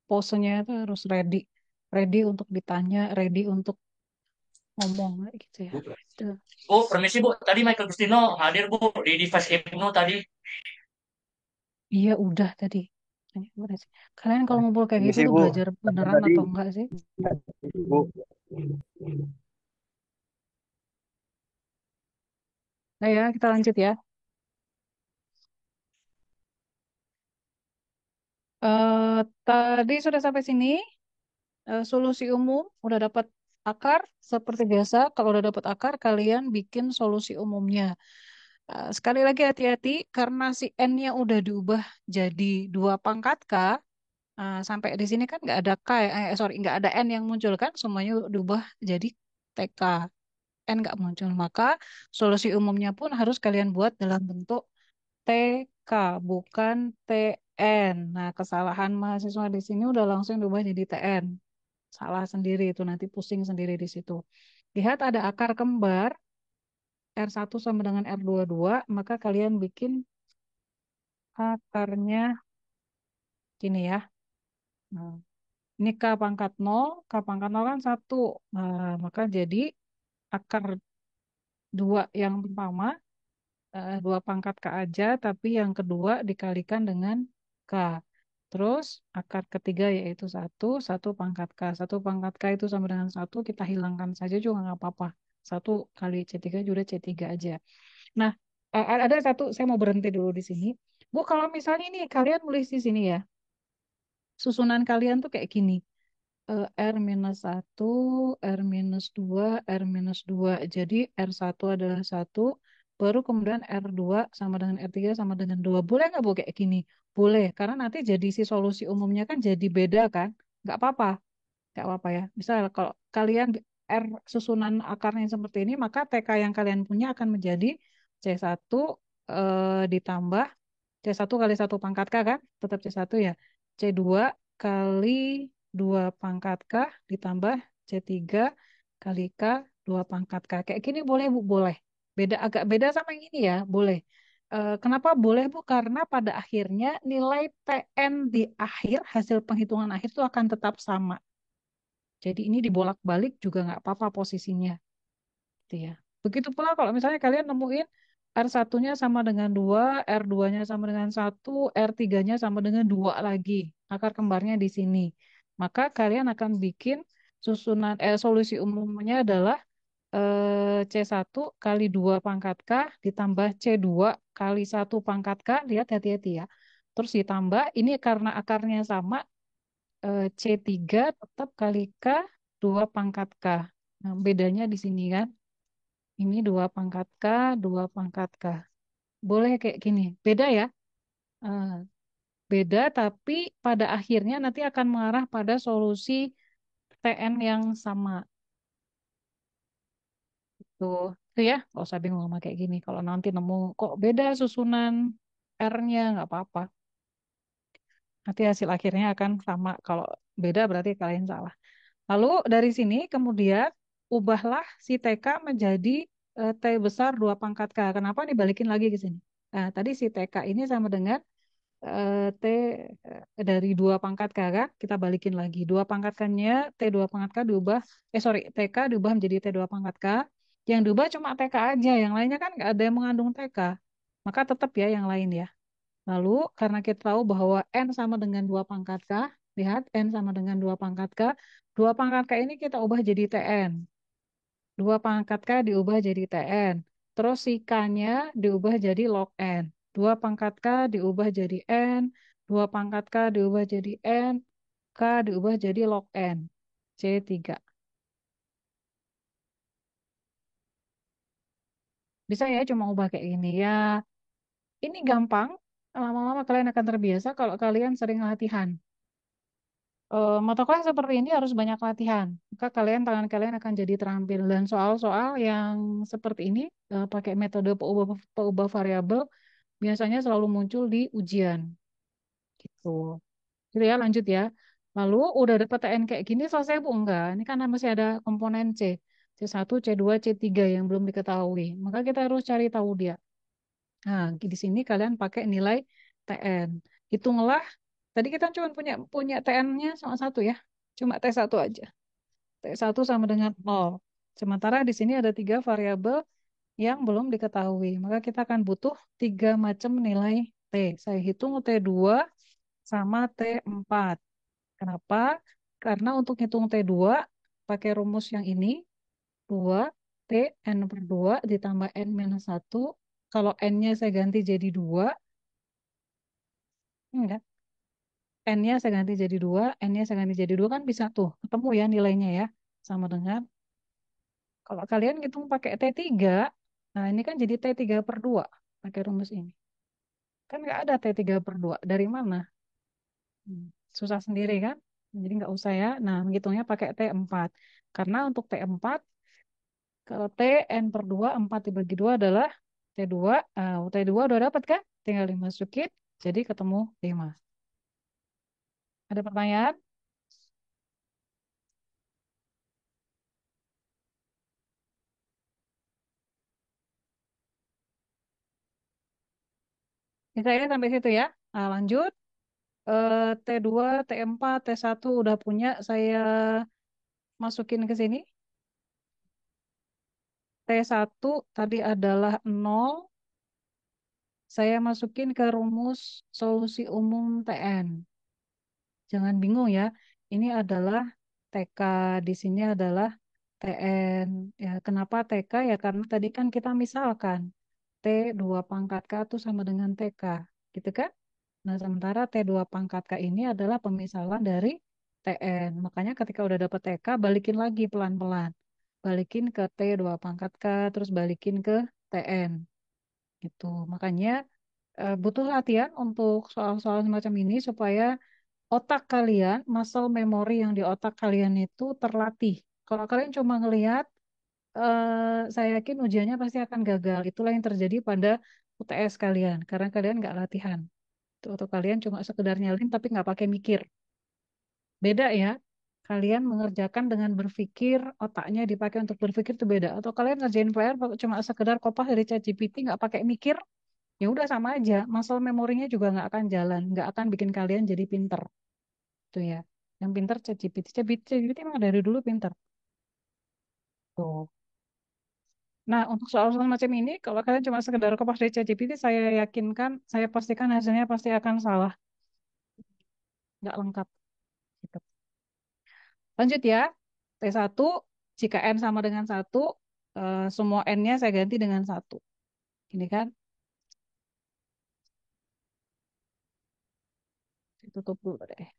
Posenya itu harus ready, ready untuk ditanya, ready untuk ngomong gitu ya. Itu. Bu, permisi Bu. Tadi Michael Gustino hadir Bu di device Ibnu tadi. Iya udah tadi. Tanya gimana sih? Kalian kalau ngumpul kayak gitu Permisi tuh Bu, belajar beneran tadi atau enggak sih? Bu. Nah ya, kita lanjut ya. Tadi sudah sampai sini. Solusi umum udah dapat akar. Seperti biasa, kalau udah dapat akar, kalian bikin solusi umumnya. Sekali lagi hati-hati karena si n-nya udah diubah jadi 2 pangkat k. Sampai di sini kan nggak ada k, sorry nggak ada n yang muncul kan, semuanya diubah jadi tk. N nggak muncul, maka solusi umumnya pun harus kalian buat dalam bentuk TK, bukan TN. Nah, kesalahan mahasiswa di sini udah langsung diubah jadi TN. Salah sendiri itu, nanti pusing sendiri di situ. Lihat ada akar kembar, R1 sama dengan R22, maka kalian bikin akarnya gini ya. Nah, ini K pangkat 0 kan 1. Nah, maka jadi akar 2 yang pertama, 2 pangkat K aja, tapi yang kedua dikalikan dengan K. Terus akar ketiga yaitu 1 pangkat K. 1 pangkat K itu sama dengan 1, kita hilangkan saja juga nggak apa-apa. 1 kali C3 juga C3 aja. Nah, ada satu, saya mau berhenti dulu di sini. Bu, kalau misalnya ini kalian nulis di sini ya, susunan kalian tuh kayak gini. R-1, R-2, R-2. Jadi R1 adalah 1, baru kemudian R2 sama dengan R3 sama dengan 2. Boleh nggak Bu kayak gini? Boleh, karena nanti jadi si solusi umumnya kan jadi beda kan? Nggak apa-apa, nggak apa-apa ya. Misal kalau kalian R susunan akarnya seperti ini, maka TK yang kalian punya akan menjadi C1 ditambah C1 kali 1 pangkat K kan? Tetap C1 ya. C2 kali 2 pangkat K ditambah C3 kali K 2 pangkat K. Kayak gini boleh Bu? Boleh. Beda, agak beda sama yang ini ya? Boleh. Kenapa boleh Bu? Karena pada akhirnya nilai TN di akhir, hasil penghitungan akhir itu akan tetap sama. Jadi ini dibolak-balik juga nggak apa-apa posisinya. Gitu ya. Begitu pula kalau misalnya kalian nemuin R1-nya sama dengan 2, R2-nya sama dengan 1, R3-nya sama dengan 2 lagi. Akar kembarnya di sini. Maka kalian akan bikin solusi umumnya adalah C1 kali 2 pangkat K ditambah C2 kali 1 pangkat K. Lihat hati-hati ya. Terus ditambah, ini karena akarnya sama, C3 tetap kali K 2 pangkat K. Nah, bedanya di sini kan. Ini 2 pangkat K. Boleh kayak gini. Beda ya. Eh, Beda, tapi pada akhirnya nanti akan mengarah pada solusi TN yang sama. Tuh ya, nggak usah bingung sama kayak gini. Kalau nanti nemu kok beda susunan R-nya, nggak apa-apa. Nanti hasil akhirnya akan sama. Kalau beda berarti kalian salah. Lalu dari sini kemudian ubahlah si TK menjadi T besar 2 pangkat K. Kenapa dibalikin lagi ke sini? Nah, tadi si TK ini sama dengan T dari 2 pangkat K kan? Kita balikin lagi. 2 pangkat K-nya T 2 pangkat K diubah, sorry, TK diubah menjadi T 2 pangkat K. Yang diubah cuma TK aja. Yang lainnya kan nggak ada yang mengandung TK. Maka tetap ya yang lain ya. Lalu karena kita tahu bahwa N sama dengan 2 pangkat K, lihat N sama dengan 2 pangkat K, 2 pangkat K ini kita ubah jadi TN. 2 pangkat K diubah jadi TN. Terus si K-nya diubah jadi log N. 2 pangkat K diubah jadi N. 2 pangkat K diubah jadi N. K diubah jadi log N. C3. Bisa ya cuma ubah kayak gini ya. Ini gampang. Lama-lama kalian akan terbiasa kalau kalian sering latihan. Mata kuliah seperti ini harus banyak latihan. Maka tangan kalian akan jadi terampil. Dan soal-soal yang seperti ini pakai metode peubah variabel biasanya selalu muncul di ujian. Gitu. Gitu ya, lanjut ya. Lalu udah dapat TN kayak gini selesai Bu? Enggak. Ini kan masih ada komponen C. C1, C2, C3 yang belum diketahui. Maka kita harus cari tahu dia. Nah, di sini kalian pakai nilai TN. Hitunglah. Tadi kita cuma punya punya TN-nya sama satu ya. Cuma T1 aja. T1 sama dengan 0. Sementara di sini ada 3 variabel yang belum diketahui. Maka kita akan butuh 3 macam nilai T. Saya hitung T2 sama T4. Kenapa? Karena untuk hitung T2 pakai rumus yang ini. 2 T N per 2 ditambah N minus 1. Kalau N-nya saya ganti jadi 2. Enggak. N-nya saya ganti jadi 2. N-nya saya ganti jadi 2 kan bisa tuh. Ketemu ya nilainya ya. Sama dengan kalau kalian hitung pakai T3, nah ini kan jadi T3 per 2 pakai rumus ini. Kan nggak ada T3 per 2. Dari mana? Susah sendiri kan? Jadi nggak usah ya. Nah, menghitungnya pakai T4. Karena untuk T4, kalau T N per 2, 4 dibagi 2 adalah T2. T2 udah dapat kan? Tinggal dimasukin, jadi ketemu 5. Ada pertanyaan? Bisa ya sampai situ ya. Nah, lanjut. T2, T4, T1 udah punya. Saya masukin ke sini. T1 tadi adalah 0. Saya masukin ke rumus solusi umum TN. Jangan bingung ya. Ini adalah TK, di sini adalah TN. Ya, kenapa TK? Ya karena tadi kan kita misalkan T 2 pangkat K itu sama dengan TK. Gitu kan? Nah, sementara T2 pangkat K ini adalah pemisalan dari TN. Makanya ketika udah dapet TK, balikin lagi pelan-pelan. Balikin ke T2 pangkat K, terus balikin ke TN. Gitu. Makanya butuh latihan untuk soal-soal semacam ini supaya otak kalian, muscle memory yang di otak kalian itu terlatih. Kalau kalian cuma ngelihat, saya yakin ujiannya pasti akan gagal. Itulah yang terjadi pada UTS kalian, karena kalian nggak latihan. Tuh, atau kalian cuma sekedar nyalin tapi nggak pakai mikir. Beda ya. Kalian mengerjakan dengan berpikir, otaknya dipakai untuk berpikir itu beda. Atau kalian ngerjain PR cuma sekedar kopas dari ChatGPT nggak pakai mikir, ya udah sama aja. Muscle memorinya juga nggak akan jalan, nggak akan bikin kalian jadi pinter. Tuh ya. Yang pinter ChatGPT. ChatGPT emang dari dulu pinter. Tuh. Nah, untuk soal-soal macam ini, kalau kalian cuma sekedar kopas dari ChatGPT, saya yakinkan, saya pastikan hasilnya pasti akan salah. Nggak lengkap. Gitu. Lanjut ya. T1, jika N sama dengan 1, semua N-nya saya ganti dengan 1. Ini kan, ditutup dulu deh.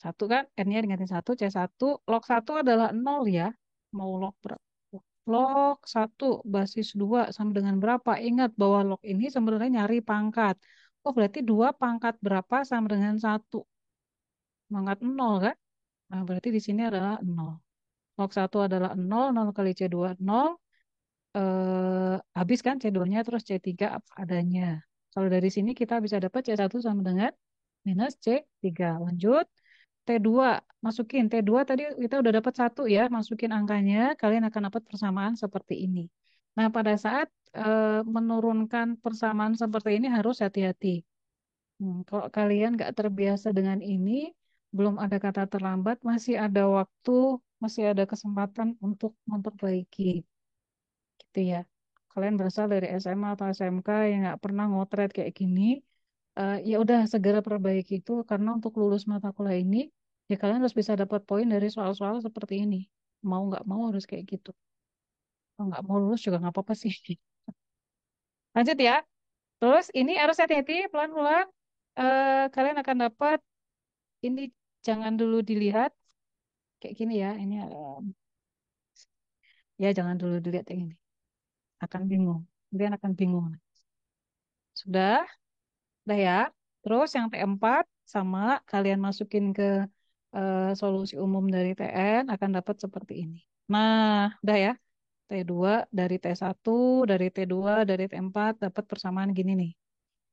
1 kan, N-nya diganti 1, C1, log 1 adalah 0 ya. Mau log berapa? Log 1 basis 2 sama dengan berapa? Ingat bahwa log ini sebenarnya nyari pangkat. Oh, berarti 2 pangkat berapa sama dengan 1? Pangkat 0 kan? Nah, berarti di sini adalah 0. Log 1 adalah 0, 0 kali C2, 0. Habis kan C2-nya, terus C3 apa adanya. Kalau dari sini kita bisa dapat C1 sama dengan minus C3. Lanjut. T2, masukin. T2 tadi kita udah dapat 1 ya, masukin angkanya, kalian akan dapat persamaan seperti ini. Nah, pada saat menurunkan persamaan seperti ini harus hati-hati. Kalau kalian nggak terbiasa dengan ini, belum ada kata terlambat, masih ada waktu, masih ada kesempatan untuk memperbaiki, gitu ya. Kalian berasal dari SMA atau SMK yang nggak pernah ngotret kayak gini, ya udah segera perbaiki itu karena untuk lulus mata kuliah ini, ya kalian harus bisa dapat poin dari soal-soal seperti ini. Mau nggak mau harus kayak gitu. Kalau nggak mau lulus juga nggak apa-apa sih. Lanjut ya. Terus ini harus hati-hati, pelan-pelan. Kalian akan dapat ini jangan dulu dilihat kayak gini ya. Ini ya jangan dulu dilihat yang ini. Akan bingung. Kalian akan bingung. Sudah, udah ya. Terus yang T4 sama kalian masukin ke solusi umum dari TN akan dapat seperti ini. Nah, udah ya. T2 dari T1, dari T2, dari T4 dapat persamaan gini nih.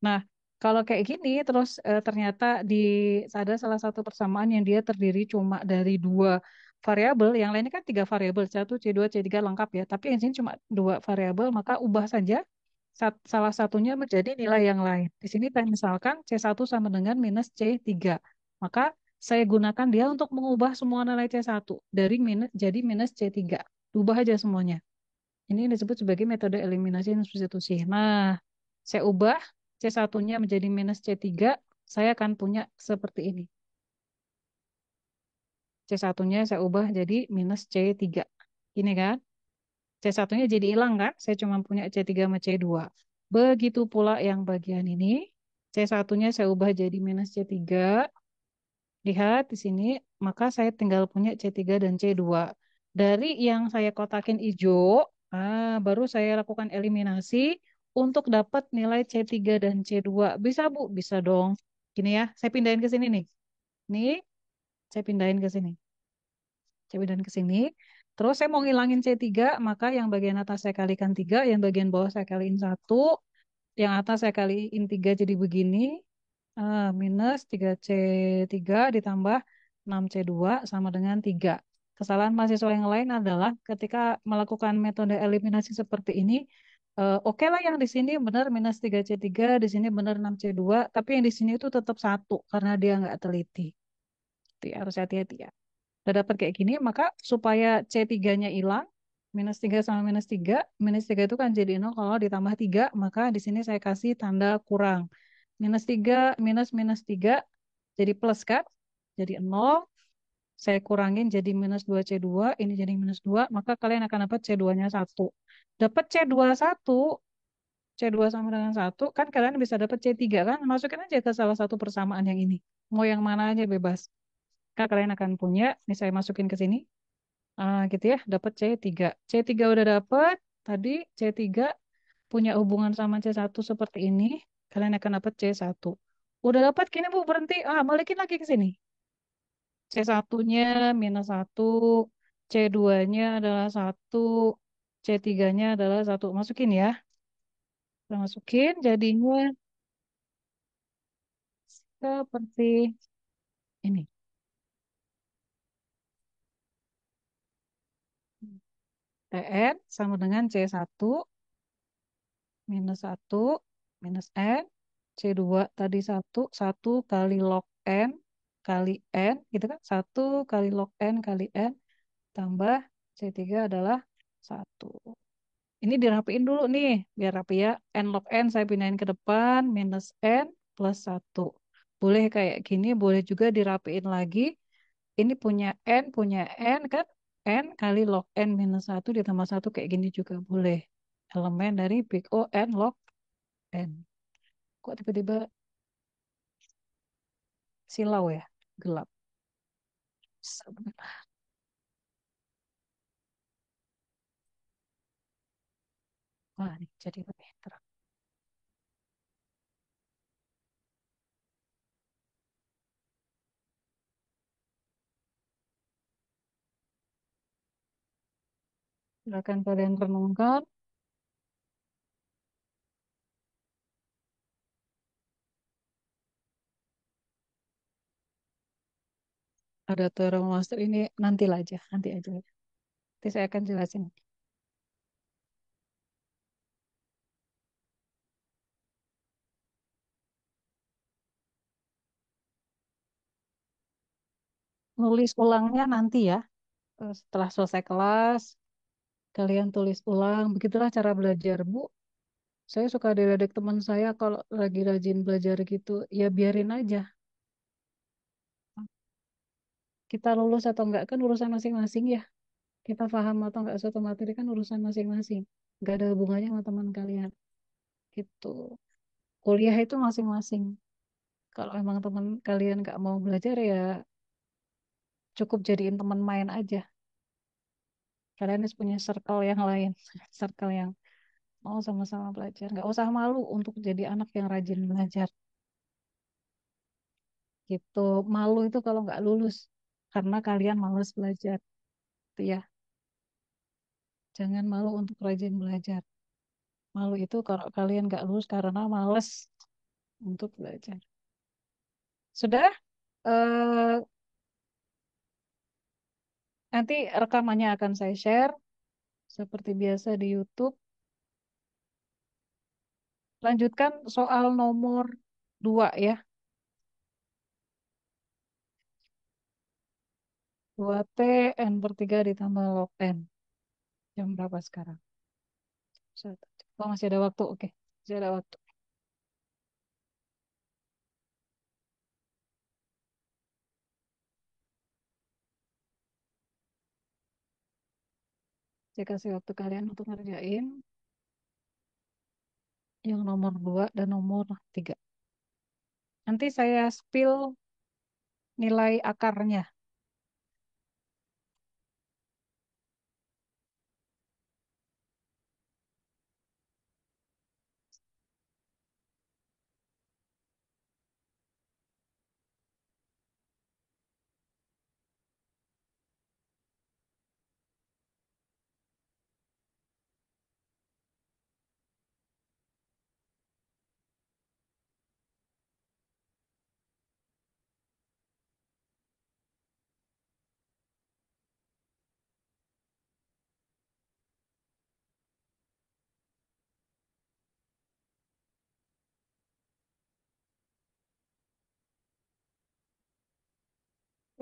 Nah, kalau kayak gini, terus ternyata ada salah satu persamaan yang dia terdiri cuma dari 2 variabel, yang lainnya kan 3 variabel, satu C2, C3 lengkap ya. Tapi yang sini cuma 2 variabel, maka ubah saja salah satunya menjadi nilai yang lain. Di sini misalkan C1 sama dengan minus C3. Maka saya gunakan dia untuk mengubah semua nilai C1 dari minus jadi minus C3. Ubah aja semuanya. Ini disebut sebagai metode eliminasi dan substitusi. Nah, saya ubah C1-nya menjadi minus C3, saya akan punya seperti ini. C1-nya saya ubah jadi minus C3. Ini kan? C1-nya jadi hilang kan? Saya cuma punya C3 sama C2. Begitu pula yang bagian ini. C1-nya saya ubah jadi minus C3. Lihat di sini, maka saya tinggal punya C3 dan C2. Dari yang saya kotakin hijau, baru saya lakukan eliminasi untuk dapat nilai C3 dan C2. Bisa, Bu? Bisa dong. Gini ya, saya pindahin ke sini nih. Nih, saya pindahin ke sini. Saya pindahin ke sini. Terus saya mau ngilangin C3, maka yang bagian atas saya kalikan 3, yang bagian bawah saya kaliin 1, yang atas saya kaliin 3 jadi begini. Minus 3C3 ditambah 6C2 sama dengan 3. Kesalahan mahasiswa yang lain adalah ketika melakukan metode eliminasi seperti ini, oke lah yang di sini benar minus 3C3, di sini benar 6C2, tapi yang di sini itu tetap 1 karena dia nggak teliti. Jadi harus hati-hati ya. Udah dapat kayak gini, maka supaya C3-nya hilang, minus 3 sama minus 3 itu kan jadi 0, kalau ditambah 3, maka di sini saya kasih tanda kurang. Minus 3, minus 3, jadi plus kan? Jadi 0, saya kurangin jadi minus 2C2, ini jadi minus 2, maka kalian akan dapat C2-nya 1. Dapat C2 1, C2 sama dengan 1, kan kalian bisa dapat C3 kan? Masukin aja ke salah satu persamaan yang ini. Mau yang mana aja bebas. Kan kalian akan punya, ini saya masukin ke sini. Gitu ya, dapat C3. C3 udah dapat, tadi C3 punya hubungan sama C1 seperti ini, kalian akan dapat C1. Udah dapat, kini Bu berhenti, balikin lagi ke sini. C1-nya minus 1, C2-nya adalah 1, C3-nya adalah 1. Masukin ya. Kita masukin, jadinya seperti ini. Tn sama dengan C1 minus 1 minus N, C2 tadi 1, 1 kali log N kali N, gitu kan? 1 kali log N kali N, tambah C3 adalah 1. Ini dirapiin dulu nih, biar rapi ya. N log N saya pindahin ke depan, minus N plus 1. Boleh kayak gini, boleh juga dirapiin lagi. Ini punya N kan? N kali log N minus 1 ditambah 1 kayak gini juga boleh. Elemen dari big O N log N. Kok tiba-tiba silau ya? Gelap. Sebentar. Wah, ini jadi lebih terang. Silakan kalian renungkan. Ada teorema master ini nanti aja, nanti aja. Nanti saya akan jelasin. Nulis ulangnya nanti ya. Setelah selesai kelas, kalian tulis ulang. Begitulah cara belajar, Bu. Saya suka diledek teman saya kalau lagi rajin belajar gitu. Ya biarin aja. Kita lulus atau enggak kan urusan masing-masing ya. Kita paham atau enggak suatu materi kan urusan masing-masing. Enggak ada hubungannya sama teman kalian. Gitu. Kuliah itu masing-masing. Kalau emang teman kalian nggak mau belajar ya cukup jadiin teman main aja. Kalian harus punya circle yang lain. Circle yang mau sama-sama belajar. Nggak usah malu untuk jadi anak yang rajin belajar. Gitu. Malu itu kalau nggak lulus. Karena kalian malas belajar. Itu ya. Jangan malu untuk rajin belajar. Malu itu kalau kalian nggak lulus karena malas untuk belajar. Sudah? Eh, nanti rekamannya akan saya share. Seperti biasa di YouTube. Lanjutkan soal nomor 2 ya. 2T N per 3 ditambah log N. Jam berapa sekarang? Oh, masih ada waktu. Oke, masih ada waktu. Saya kasih waktu kalian untuk ngerjain yang nomor 2 dan nomor 3. Nanti saya spill nilai akarnya.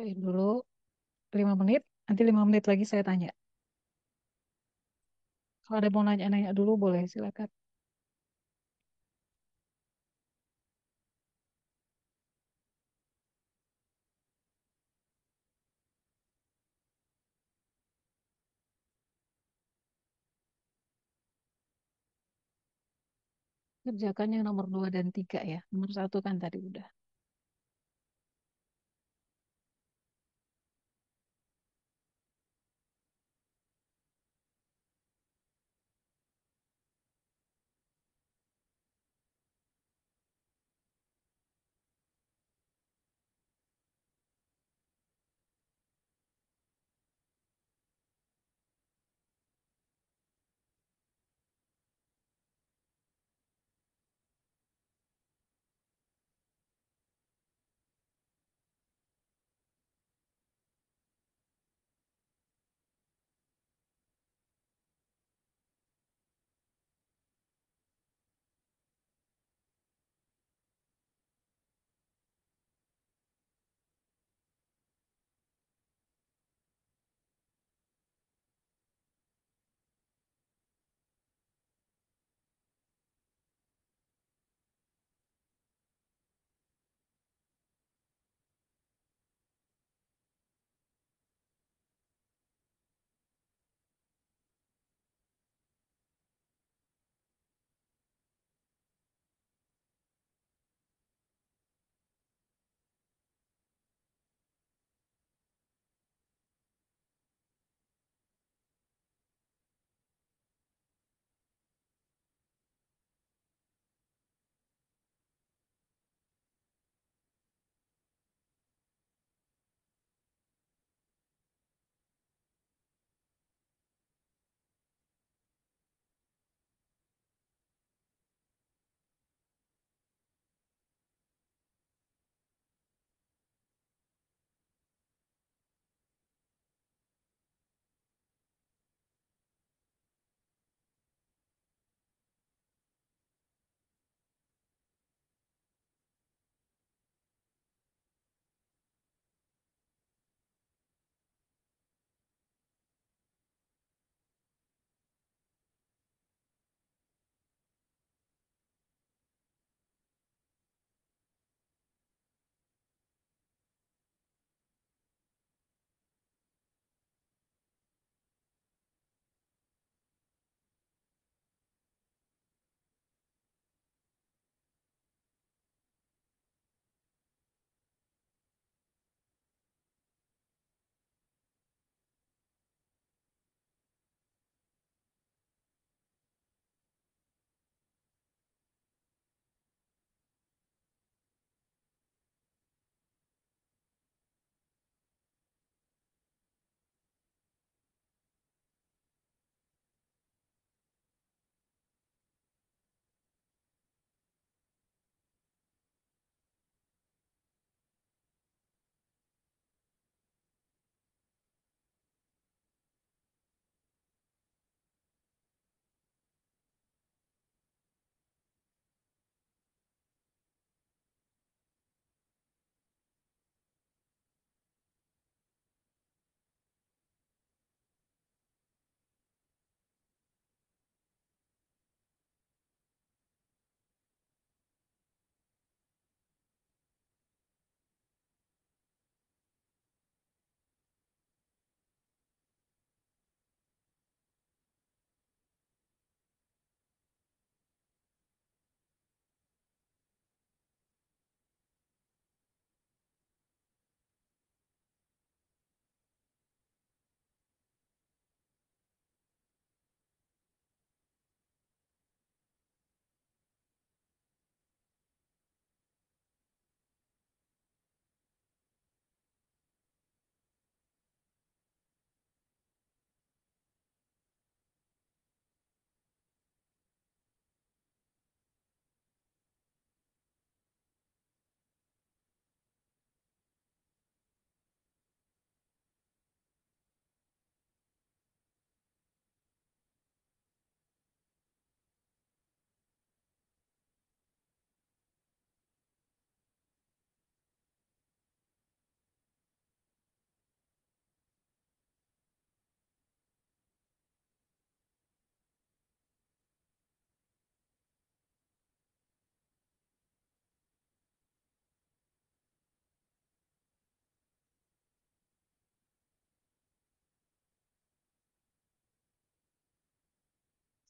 Dulu 5 menit. Nanti 5 menit lagi saya tanya. Kalau ada mau nanya-nanya dulu boleh silakan. Kerjakan yang nomor 2 dan 3 ya. Nomor 1 kan tadi udah.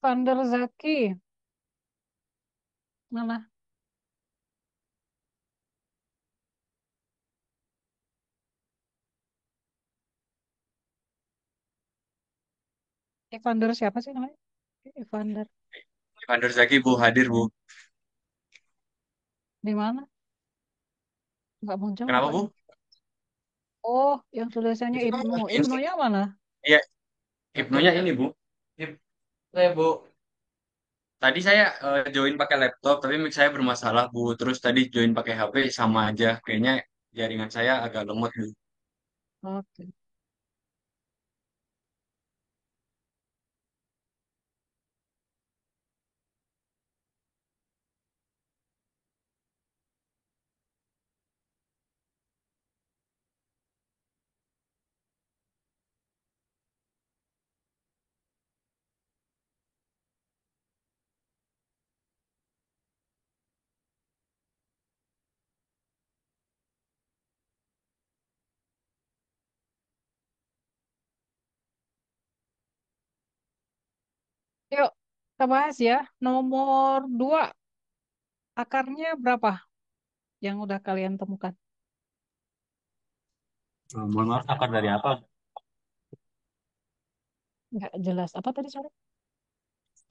Vander Zaki. Mana? Evander siapa sih namanya? Evander. Vander Zaki, Bu. Hadir, Bu. Di mana? Nggak muncul Kenapa, Bu? mukanya. Oh, yang tulisannya Ibnu. Ini, Ibnunya mana? iya, Ibnunya ini, Bu. Saya, Bu. Tadi saya join pakai laptop, tapi mic saya bermasalah, Bu. Terus tadi join pakai HP sama aja. Kayaknya jaringan saya agak lemot, Bu. Oke. Yuk, kita bahas ya. Nomor 2, akarnya berapa yang udah kalian temukan? Mohon maaf, akar dari apa? Nggak jelas. Apa tadi, sorry?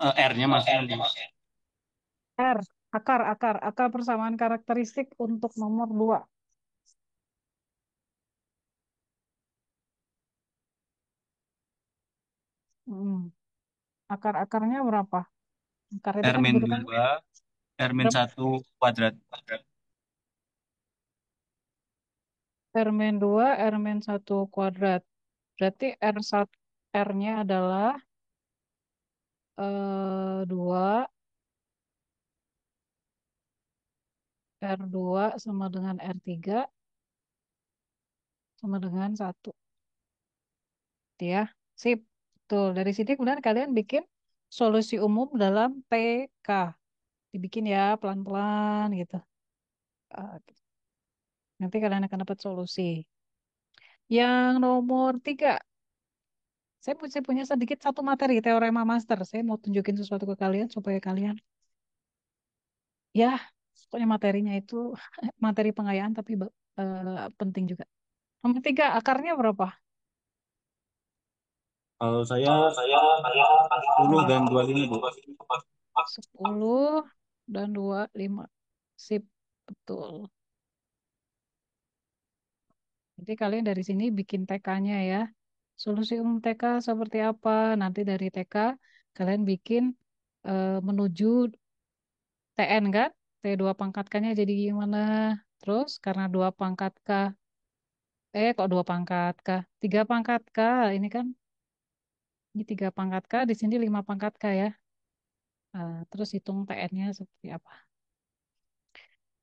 R-nya masih di R. Akar persamaan karakteristik untuk nomor 2. Hmm. Akar-akarnya berapa? Akar itu R kan min kedudukannya 2, R min berapa? 1 kuadrat. R-2, R-1 kuadrat. Berarti R1, R-nya adalah 2, R2 sama dengan R3 sama dengan 1. Ya, sip. Tuh, dari sini kemudian kalian bikin solusi umum dalam TK. Dibikin ya pelan-pelan gitu. Gitu. Nanti kalian akan dapat solusi. Yang nomor 3, saya punya sedikit satu materi teorema master. Saya mau tunjukin sesuatu ke kalian supaya kalian, ya, pokoknya materinya itu materi pengayaan tapi penting juga. Nomor 3, akarnya berapa? Kalau saya 10 dan 25, Bu. 10 dan 25. Sip, betul. Nanti kalian dari sini bikin TK-nya ya. Solusi umum TK seperti apa? Nanti dari TK kalian bikin menuju TN kan? T2 pangkat K-nya jadi gimana? Terus karena 2 pangkat K, kok 2 pangkat K? 3 pangkat K, ini kan, ini 3 pangkat K, di sini 5 pangkat K ya. Terus hitung TN-nya seperti apa?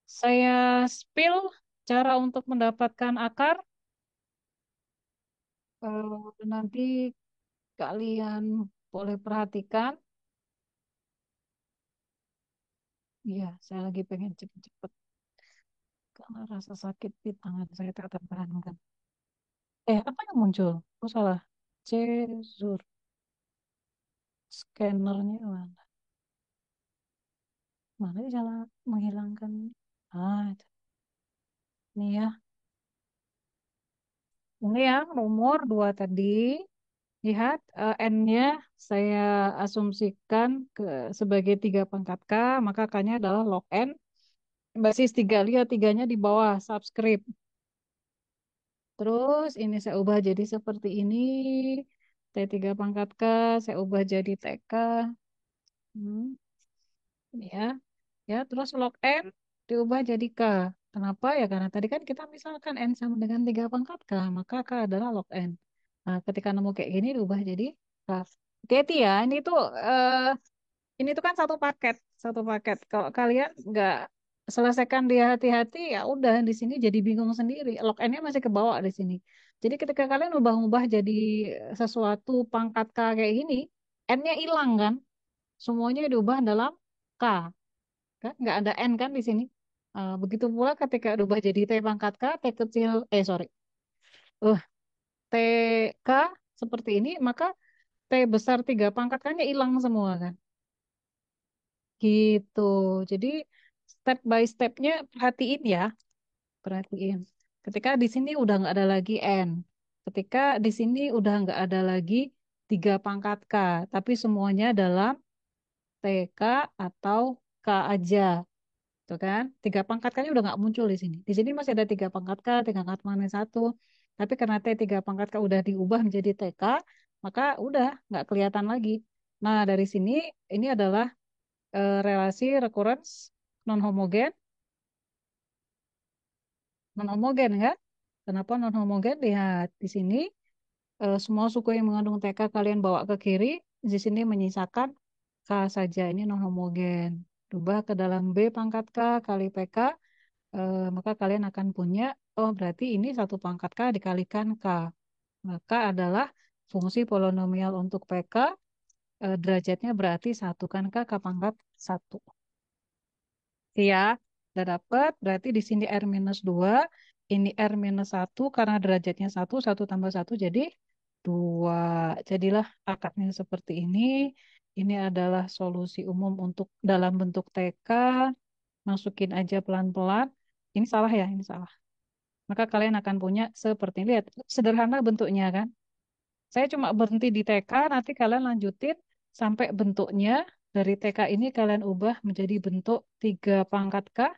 Saya spill cara untuk mendapatkan akar. Nanti kalian boleh perhatikan. Iya, saya lagi pengen cepet-cepet karena rasa sakit di tangan saya tak tertahankan. Apa yang muncul? Oh, salah. Cezur. Scannernya mana? Mana dia cara menghilangkan? Itu. Ini ya. Ini ya, nomor 2 tadi. Lihat, N-nya saya asumsikan sebagai 3 pangkat K, maka K-nya adalah log N. Basis 3, lihat 3-nya di bawah, subscript. Terus ini saya ubah jadi seperti ini. T3 pangkat K, saya ubah jadi TK. Hmm, ini ya. Ya, terus log N diubah jadi K. Kenapa? Ya karena tadi kan kita misalkan N sama dengan 3 pangkat K, maka K adalah log N. Nah, ketika nemu kayak gini diubah jadi K. Hati-hati ya, ini tuh kan satu paket. Kalau kalian nggak selesaikan dia hati-hati, ya udah di sini jadi bingung sendiri. Log N-nya masih ke bawah di sini. Jadi ketika kalian ubah-ubah jadi sesuatu pangkat K kayak gini, N-nya hilang kan? Semuanya diubah dalam K, kan? Nggak ada N kan di sini. Begitu pula ketika diubah jadi T pangkat K, T kecil, sorry, uh, TK seperti ini, maka T besar 3 pangkat kan ya hilang semua kan. Gitu. Jadi step by stepnya perhatiin ya. Perhatiin. Ketika di sini udah nggak ada lagi N. Ketika di sini udah nggak ada lagi 3 pangkat K. Tapi semuanya dalam TK atau K aja. Tuh kan? 3 pangkat K udah nggak muncul di sini. Di sini masih ada 3 pangkat K, 3 pangkat mana satu. Tapi karena T 3 pangkat K udah diubah menjadi TK, maka udah nggak kelihatan lagi. Nah, dari sini ini adalah relasi recurrence non homogen, non homogen ya. Kenapa non homogen? Lihat di sini semua suku yang mengandung TK kalian bawa ke kiri, di sini menyisakan K saja. Ini non homogen. Ubah ke dalam B pangkat K kali PK, maka kalian akan punya, oh berarti ini 1 pangkat K dikalikan K. Maka adalah fungsi polinomial untuk PK, derajatnya berarti 1 kan K, K pangkat 1. Iya, udah dapat. Berarti di sini R minus 2, ini R minus 1, karena derajatnya 1, 1 tambah 1 jadi 2. Jadilah akadnya seperti ini. Ini adalah solusi umum untuk dalam bentuk TK. Masukin aja pelan-pelan. Ini salah ya, ini salah. Maka kalian akan punya seperti ini. Lihat, sederhana bentuknya kan. Saya cuma berhenti di TK, nanti kalian lanjutin sampai bentuknya. Dari TK ini kalian ubah menjadi bentuk 3 pangkat K.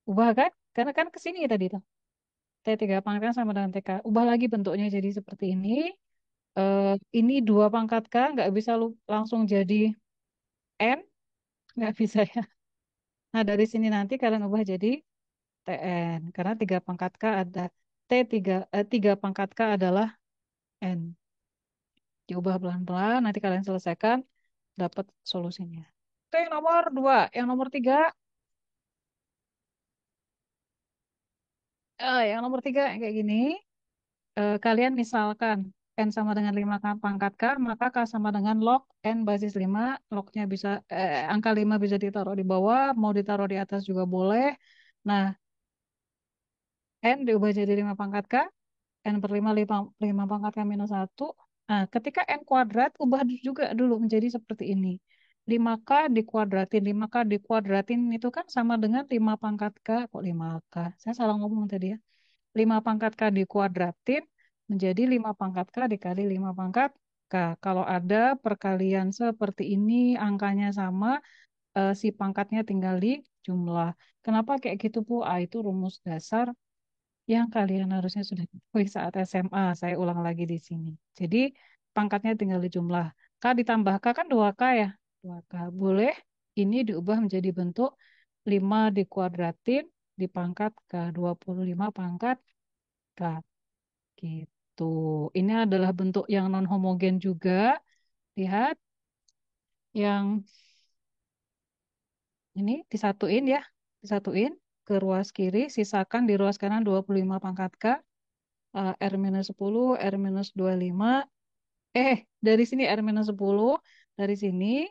Ubah kan? Karena kan ke sini tadi tuh. T 3 pangkat K sama dengan TK. Ubah lagi bentuknya jadi seperti ini. Eh, ini 2 pangkat K, nggak bisa langsung jadi N. Nggak bisa ya. Nah, dari sini nanti kalian ubah jadi TN. Karena 3 pangkat K ada T3, 3 pangkat K adalah N. Diubah pelan-pelan, nanti kalian selesaikan, dapat solusinya. Itu yang nomor 2. Yang nomor 3, yang nomor 3 yang kayak gini. Kalian misalkan N sama dengan 5 pangkat K, maka K sama dengan log N basis 5. Lognya bisa, angka 5 bisa ditaruh di bawah, mau ditaruh di atas juga boleh. Nah, N diubah jadi 5 pangkat K, N per 5, 5 pangkat K minus 1. Nah, ketika N kuadrat, ubah juga dulu menjadi seperti ini. 5K dikuadratin, 5K dikuadratin itu kan sama dengan 5 pangkat K. Kok 5K? Saya salah ngomong tadi ya. 5 pangkat K dikuadratin menjadi 5 pangkat K dikali 5 pangkat K. Kalau ada perkalian seperti ini, angkanya sama, si pangkatnya tinggal di jumlah. Kenapa kayak gitu, Bu? Itu rumus dasar yang kalian harusnya sudah ketahui saat SMA. Saya ulang lagi di sini. Jadi pangkatnya tinggal di jumlah. K ditambah K kan 2K ya. 2K. Boleh ini diubah menjadi bentuk 5 dikuadratin dipangkat K. 25 pangkat K. Gitu. Ini adalah bentuk yang non homogen juga. Lihat yang ini disatuin ya. Disatuin ke ruas kiri, sisakan di ruas kanan 25 pangkat K. R minus 10, R minus 25. Dari sini R minus 10. Dari sini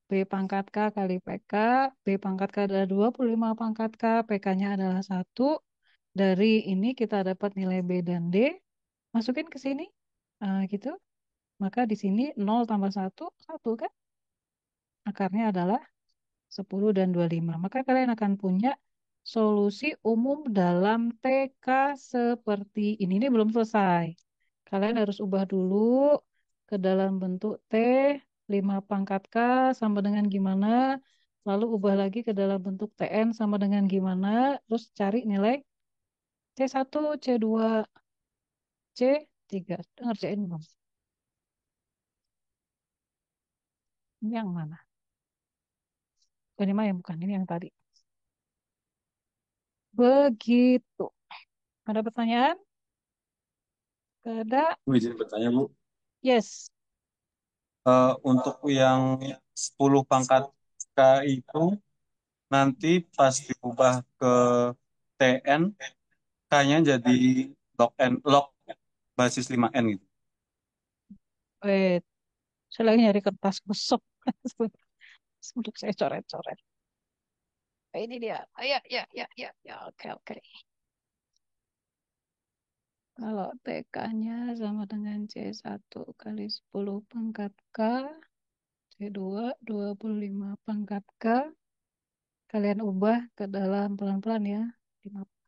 B pangkat K kali PK. B pangkat K adalah 25 pangkat K. PK-nya adalah 1. Dari ini kita dapat nilai B dan D. Masukin ke sini. Gitu. Maka di sini 0 tambah 1, 1 kan? Akarnya adalah 10 dan 25. Maka kalian akan punya solusi umum dalam TK seperti ini. Ini belum selesai. Kalian harus ubah dulu ke dalam bentuk T, 5 pangkat K sama dengan gimana. Lalu ubah lagi ke dalam bentuk TN sama dengan gimana. Terus cari nilai C1, C2, C3. Ngerjain belum? Ini yang mana? Ini mah yang bukan, ini yang tadi. Begitu. Ada pertanyaan? Gak ada? Bu, izin bertanya, Bu. Yes. Untuk yang 10 pangkat K itu nanti pas diubah ke TN, K-nya jadi log basis 5N gitu. Wait. Saya lagi nyari kertas gosok. Untuk saya coret-coret. Ini dia. Ya, ya, ya, ya, ya. Oke, oke. Kalau TK-nya sama dengan C1 kali 10 pangkat K, C2 25 pangkat K. Kalian ubah ke dalam pelan-pelan ya.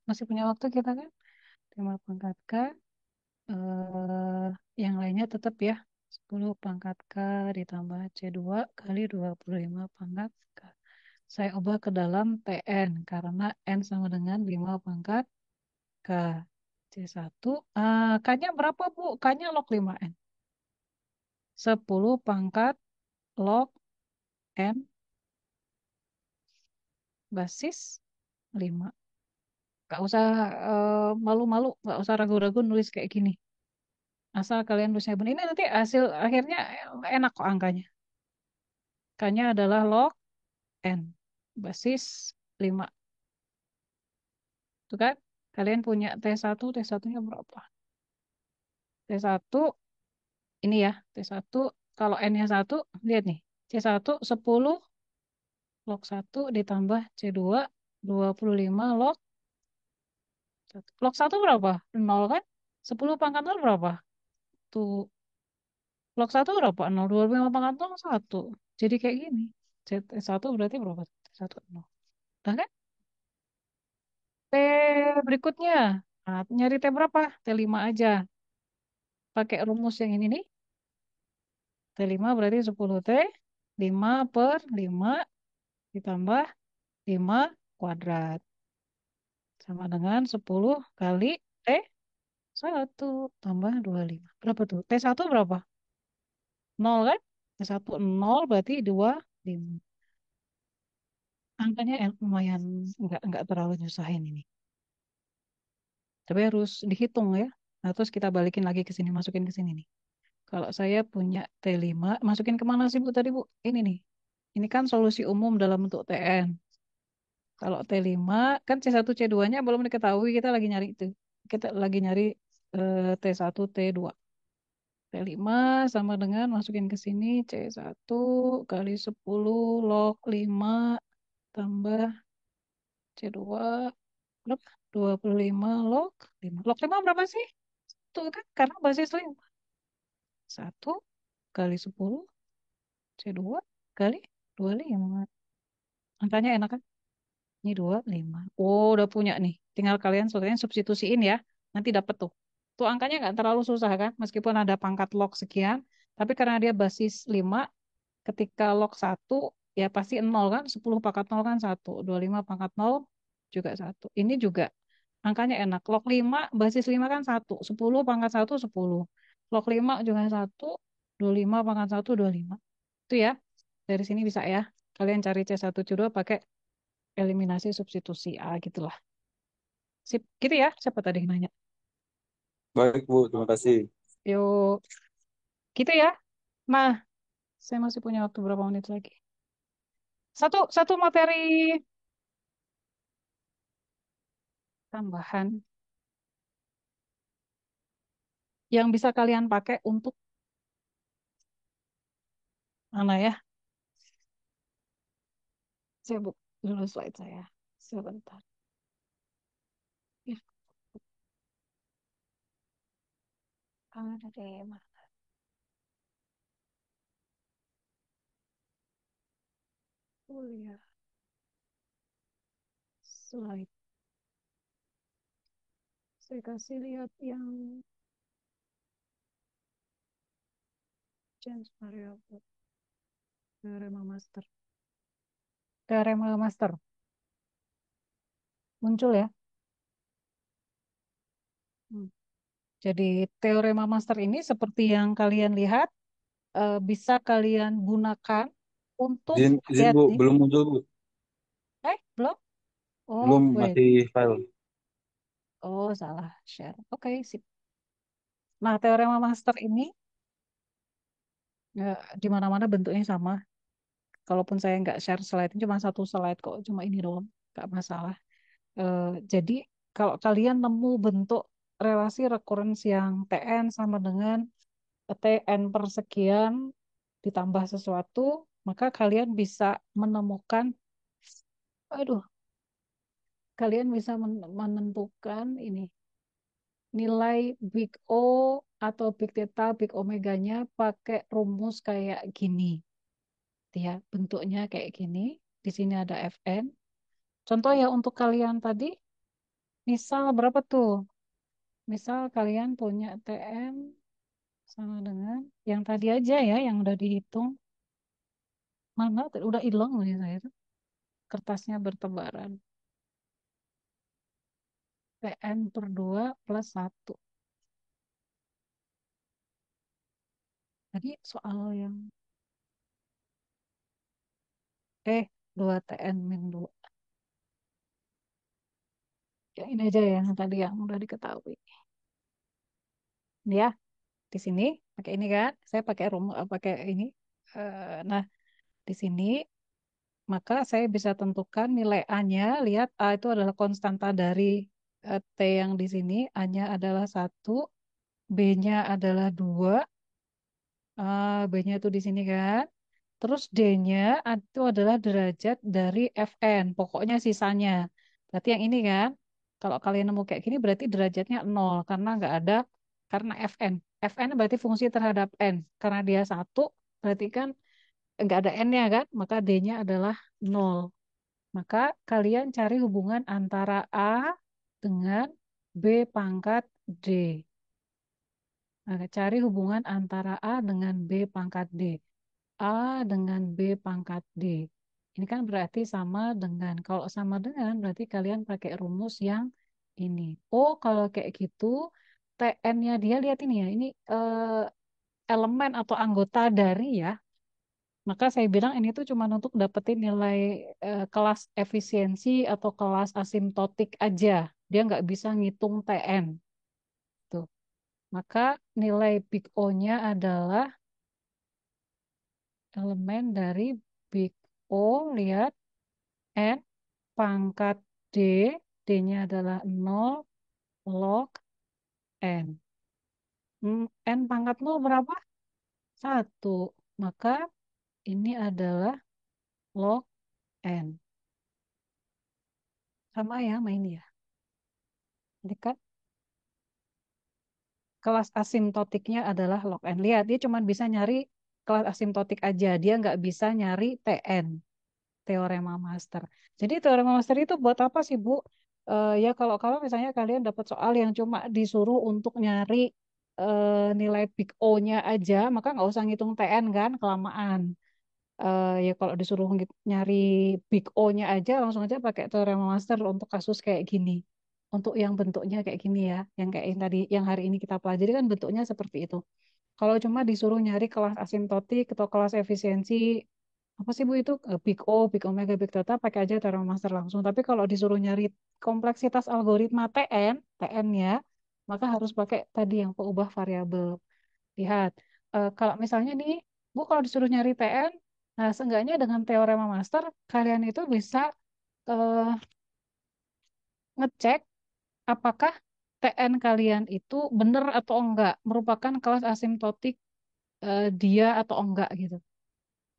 Masih punya waktu kita kan? 5 pangkat K. Eh, yang lainnya tetap ya. 10 pangkat K ditambah C2 kali 25 pangkat K. Saya ubah ke dalam TN karena N sama dengan 5 pangkat K. C1. K-nya berapa, Bu? K-nya log 5N. 10 pangkat log N basis 5. Gak usah malu-malu, gak usah ragu-ragu nulis kayak gini. Asal kalian nulisnya benar. Ini nanti hasil akhirnya enak kok angkanya. K-nya adalah log N basis 5. Tuh kan? Kalian punya T1, T1-nya berapa? T1 ini ya, T1 kalau N-nya 1, lihat nih. C1 10 log 1 ditambah C2 25 log 1. Log 1 berapa? 0 kan? 10 pangkat 0 berapa? Tuh, log 1 berapa? 0. 25 pangkat 0 1. Jadi kayak gini. C1 berarti berapa? T1 0. Udah kan? T berikutnya. Nah, nyari T berapa? T5 aja. Pakai rumus yang ini nih. T5 berarti 10T. 5 per 5 ditambah 5 kuadrat. Sama dengan 10 kali T1 tambah 25. Berapa tuh? T1 berapa? 0 kan? T1 0 berarti 25. Angkanya lumayan nggak terlalu nyusahin ini. Tapi harus dihitung ya. Nah, terus kita balikin lagi ke sini, masukin ke sini nih. Kalau saya punya T5, masukin kemana sih Bu tadi Bu? Ini nih. Ini kan solusi umum dalam bentuk TN. Kalau T5, kan C1, C2-nya belum diketahui, kita lagi nyari itu. Kita lagi nyari T1, T2. T5 sama dengan masukin ke sini C1 kali 10 log 5 tambah C2 berapa? 25 log 5. Log 5 berapa sih? Tuh kan karena basis 5. 1 kali 10 C2 kali 25. Angkanya enak kan? Ini 25. Oh, udah punya nih. Tinggal kalian soalnya substitusiin ya. Nanti dapet tuh. Tuh angkanya nggak terlalu susah kan? Meskipun ada pangkat log sekian. Tapi karena dia basis 5, ketika log 1, ya pasti 0 kan? 10 pangkat 0 kan 1. 25 pangkat 0 juga 1. Ini juga angkanya enak. Log 5, basis 5 kan 1. 10 pangkat 1, 10. Log 5 juga 1. 25 pangkat 1, 25. Itu ya. Dari sini bisa ya. Kalian cari C1, C2 pakai eliminasi substitusi A gitulah. Sip, gitu ya. Siapa tadi yang nanya? Baik, Bu. Terima kasih. Yuk, gitu ya. Nah, saya masih punya waktu berapa menit lagi? Satu materi tambahan yang bisa kalian pakai untuk mana ya? Saya buka dulu slide saya. Sebentar. Ya, ada deh, mana? Kuliah. Slide. Saya kasih lihat yang change variable. Teorema master. Teorema master. Muncul ya. Hmm. Jadi teorema master ini seperti yang kalian lihat bisa kalian gunakan untuk Izin, lihat Bu. nih. Belum muncul, Bu. Belum? Oh, Belum, wait. masih file. Oh, salah share. Oke, sip. Nah, teorema master ini di mana-mana bentuknya sama. Kalaupun saya nggak share slide, cuma satu slide kok, cuma ini doang, nggak masalah. Jadi kalau kalian nemu bentuk relasi recurrence yang Tn sama dengan Tn per sekian ditambah sesuatu, maka kalian bisa menemukan, aduh, kalian bisa menentukan ini. nilai big O atau big theta, big omeganya pakai rumus kayak gini. Ya, bentuknya kayak gini. Di sini ada Fn. Contoh ya untuk kalian tadi, misal berapa tuh? Misal kalian punya Tn sama dengan yang tadi aja ya, yang udah dihitung. Mana? Udah hilang nih saya tuh. Kertasnya bertebaran. Tn per 2 plus 1. Tadi soal yang 2 Tn min 2. Ya, ini aja ya, yang tadi yang udah diketahui. Ini ya, di sini pakai ini kan. Saya pakai rumus, pakai ini. Nah, di sini maka saya bisa tentukan nilai A-nya. Lihat, A itu adalah konstanta dari T yang di sini. A-nya adalah 1, B-nya adalah 2, B-nya itu di sini kan. Terus D-nya itu adalah derajat dari Fn, pokoknya sisanya. Berarti yang ini kan, kalau kalian nemu kayak gini berarti derajatnya 0, karena nggak ada, karena Fn. Fn berarti fungsi terhadap N. Karena dia 1, berarti kan nggak ada N-nya kan, maka D-nya adalah 0. Maka kalian cari hubungan antara A dengan B pangkat D. Nah, cari hubungan antara A dengan B pangkat D. A dengan B pangkat D. Ini kan berarti sama dengan, kalau sama dengan berarti kalian pakai rumus yang ini. Oh, kalau kayak gitu, TN-nya dia lihat ini ya, ini elemen atau anggota dari ya. Maka saya bilang ini tuh cuma untuk dapetin nilai kelas efisiensi atau kelas asimptotik aja. Dia nggak bisa ngitung TN. Tuh. Maka nilai big O-nya adalah elemen dari big O, lihat, N pangkat D, D-nya adalah 0 log N. N pangkat 0 berapa? 1. Maka ini adalah log N. Sama ya, main ya. Dekat. Kelas asimptotiknya adalah log N. Lihat, dia cuma bisa nyari kelas asimptotik aja. Dia nggak bisa nyari TN, teorema master. Jadi teorema master itu buat apa sih, Bu? Ya kalau kalau misalnya kalian dapat soal yang cuma disuruh untuk nyari nilai big O-nya aja, maka nggak usah ngitung TN kan, kelamaan. Ya kalau disuruh nyari big O-nya aja, langsung aja pakai teorema master untuk kasus kayak gini. Untuk yang bentuknya kayak gini ya, yang kayak yang tadi, yang hari ini kita pelajari kan bentuknya seperti itu. Kalau cuma disuruh nyari kelas asimptotik atau kelas efisiensi, apa sih Bu itu? Big O, Big Omega, Big Theta, pakai aja teorema master langsung. Tapi kalau disuruh nyari kompleksitas algoritma TN, TN-nya, maka harus pakai tadi yang pengubah variabel. Lihat, kalau misalnya nih, Bu kalau disuruh nyari TN, nah seenggaknya dengan teorema master, kalian itu bisa eh, ngecek apakah TN kalian itu benar atau enggak, merupakan kelas asimptotik dia atau enggak gitu.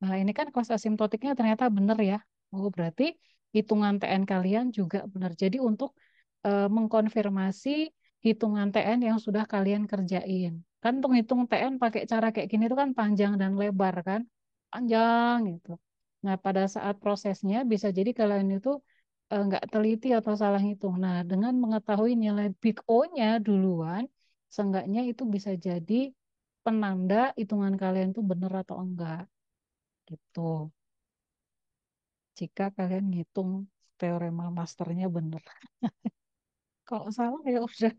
Nah, ini kan kelas asimptotiknya ternyata benar ya. Oh, berarti hitungan TN kalian juga benar. Jadi untuk mengkonfirmasi hitungan TN yang sudah kalian kerjain. Kan untuk hitung TN pakai cara kayak gini itu kan panjang dan lebar kan. Panjang gitu. Nah, pada saat prosesnya bisa jadi kalian itu nggak teliti atau salah hitung. Nah, dengan mengetahui nilai big O-nya duluan, seenggaknya itu bisa jadi penanda hitungan kalian itu benar atau enggak gitu. Jika kalian ngitung teorema masternya benar. Kalau salah ya udah.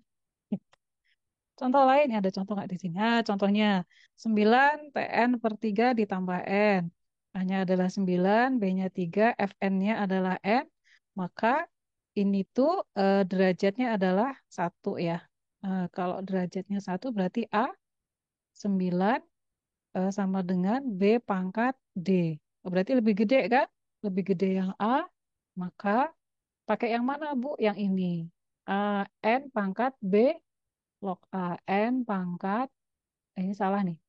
Contoh lain, ya ada contoh nggak di sini? Ah, contohnya 9 TN per 3 ditambah N. A-nya adalah 9, B-nya 3, Fn-nya adalah N. Maka ini tuh derajatnya adalah 1 ya. Kalau derajatnya 1 berarti A 9 sama dengan B pangkat D. Oh, berarti lebih gede kan? Lebih gede yang A, maka pakai yang mana, Bu? Yang ini. A, N pangkat B log A. N pangkat, ini salah nih.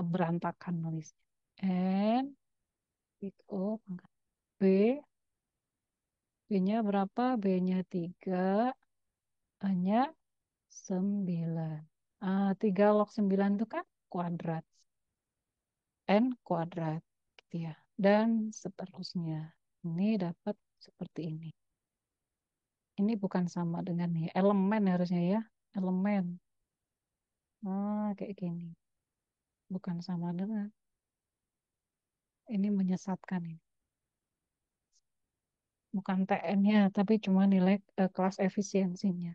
Berantakan nulis. N, big O pangkat B. B-nya berapa? B-nya 3. A-nya 9. 3 log 9 itu kan kuadrat. N kuadrat. Gitu ya. Dan seterusnya. Ini dapat seperti ini. Ini bukan sama dengan nih. Elemen harusnya ya. Elemen. Kayak gini. Bukan sama dengan. Ini menyesatkan ini. Bukan TN-nya, tapi cuma nilai kelas efisiensinya.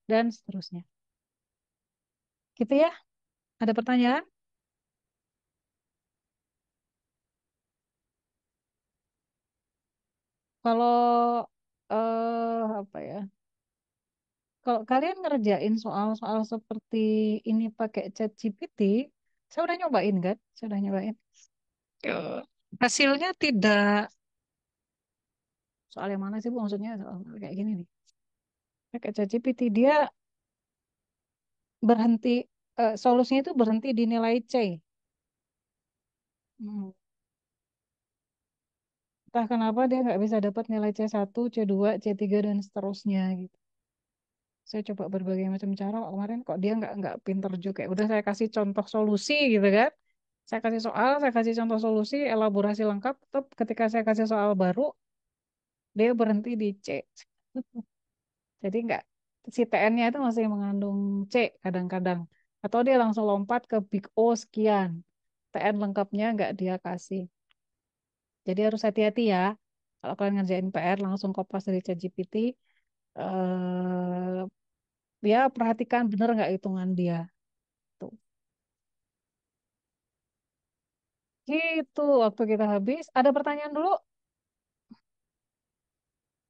Dan seterusnya. Gitu ya. Ada pertanyaan? Kalau apa ya? Kalau kalian ngerjain soal-soal seperti ini pakai ChatGPT, saya udah nyobain kan? Saya udah nyobain. Eh, Hasilnya tidak soal yang mana sih Bu? Maksudnya soal kayak gini nih. Pakai ChatGPT dia berhenti solusinya itu berhenti di nilai C. Hmm. Entah kenapa dia nggak bisa dapat nilai C1, C2, C3 dan seterusnya gitu. Saya coba berbagai macam cara kemarin kok dia nggak pinter juga. Udah saya kasih contoh solusi gitu kan. Saya kasih soal, saya kasih contoh solusi, elaborasi lengkap. Tetap ketika saya kasih soal baru, dia berhenti di C. Jadi nggak si TN-nya itu masih mengandung C kadang-kadang. Atau dia langsung lompat ke Big O sekian. TN lengkapnya nggak dia kasih. Jadi harus hati-hati ya. Kalau kalian ngerjain PR langsung kopas dari ChatGPT, eh ya perhatikan bener nggak hitungan dia. Tuh. Gitu waktu kita habis. Ada pertanyaan dulu?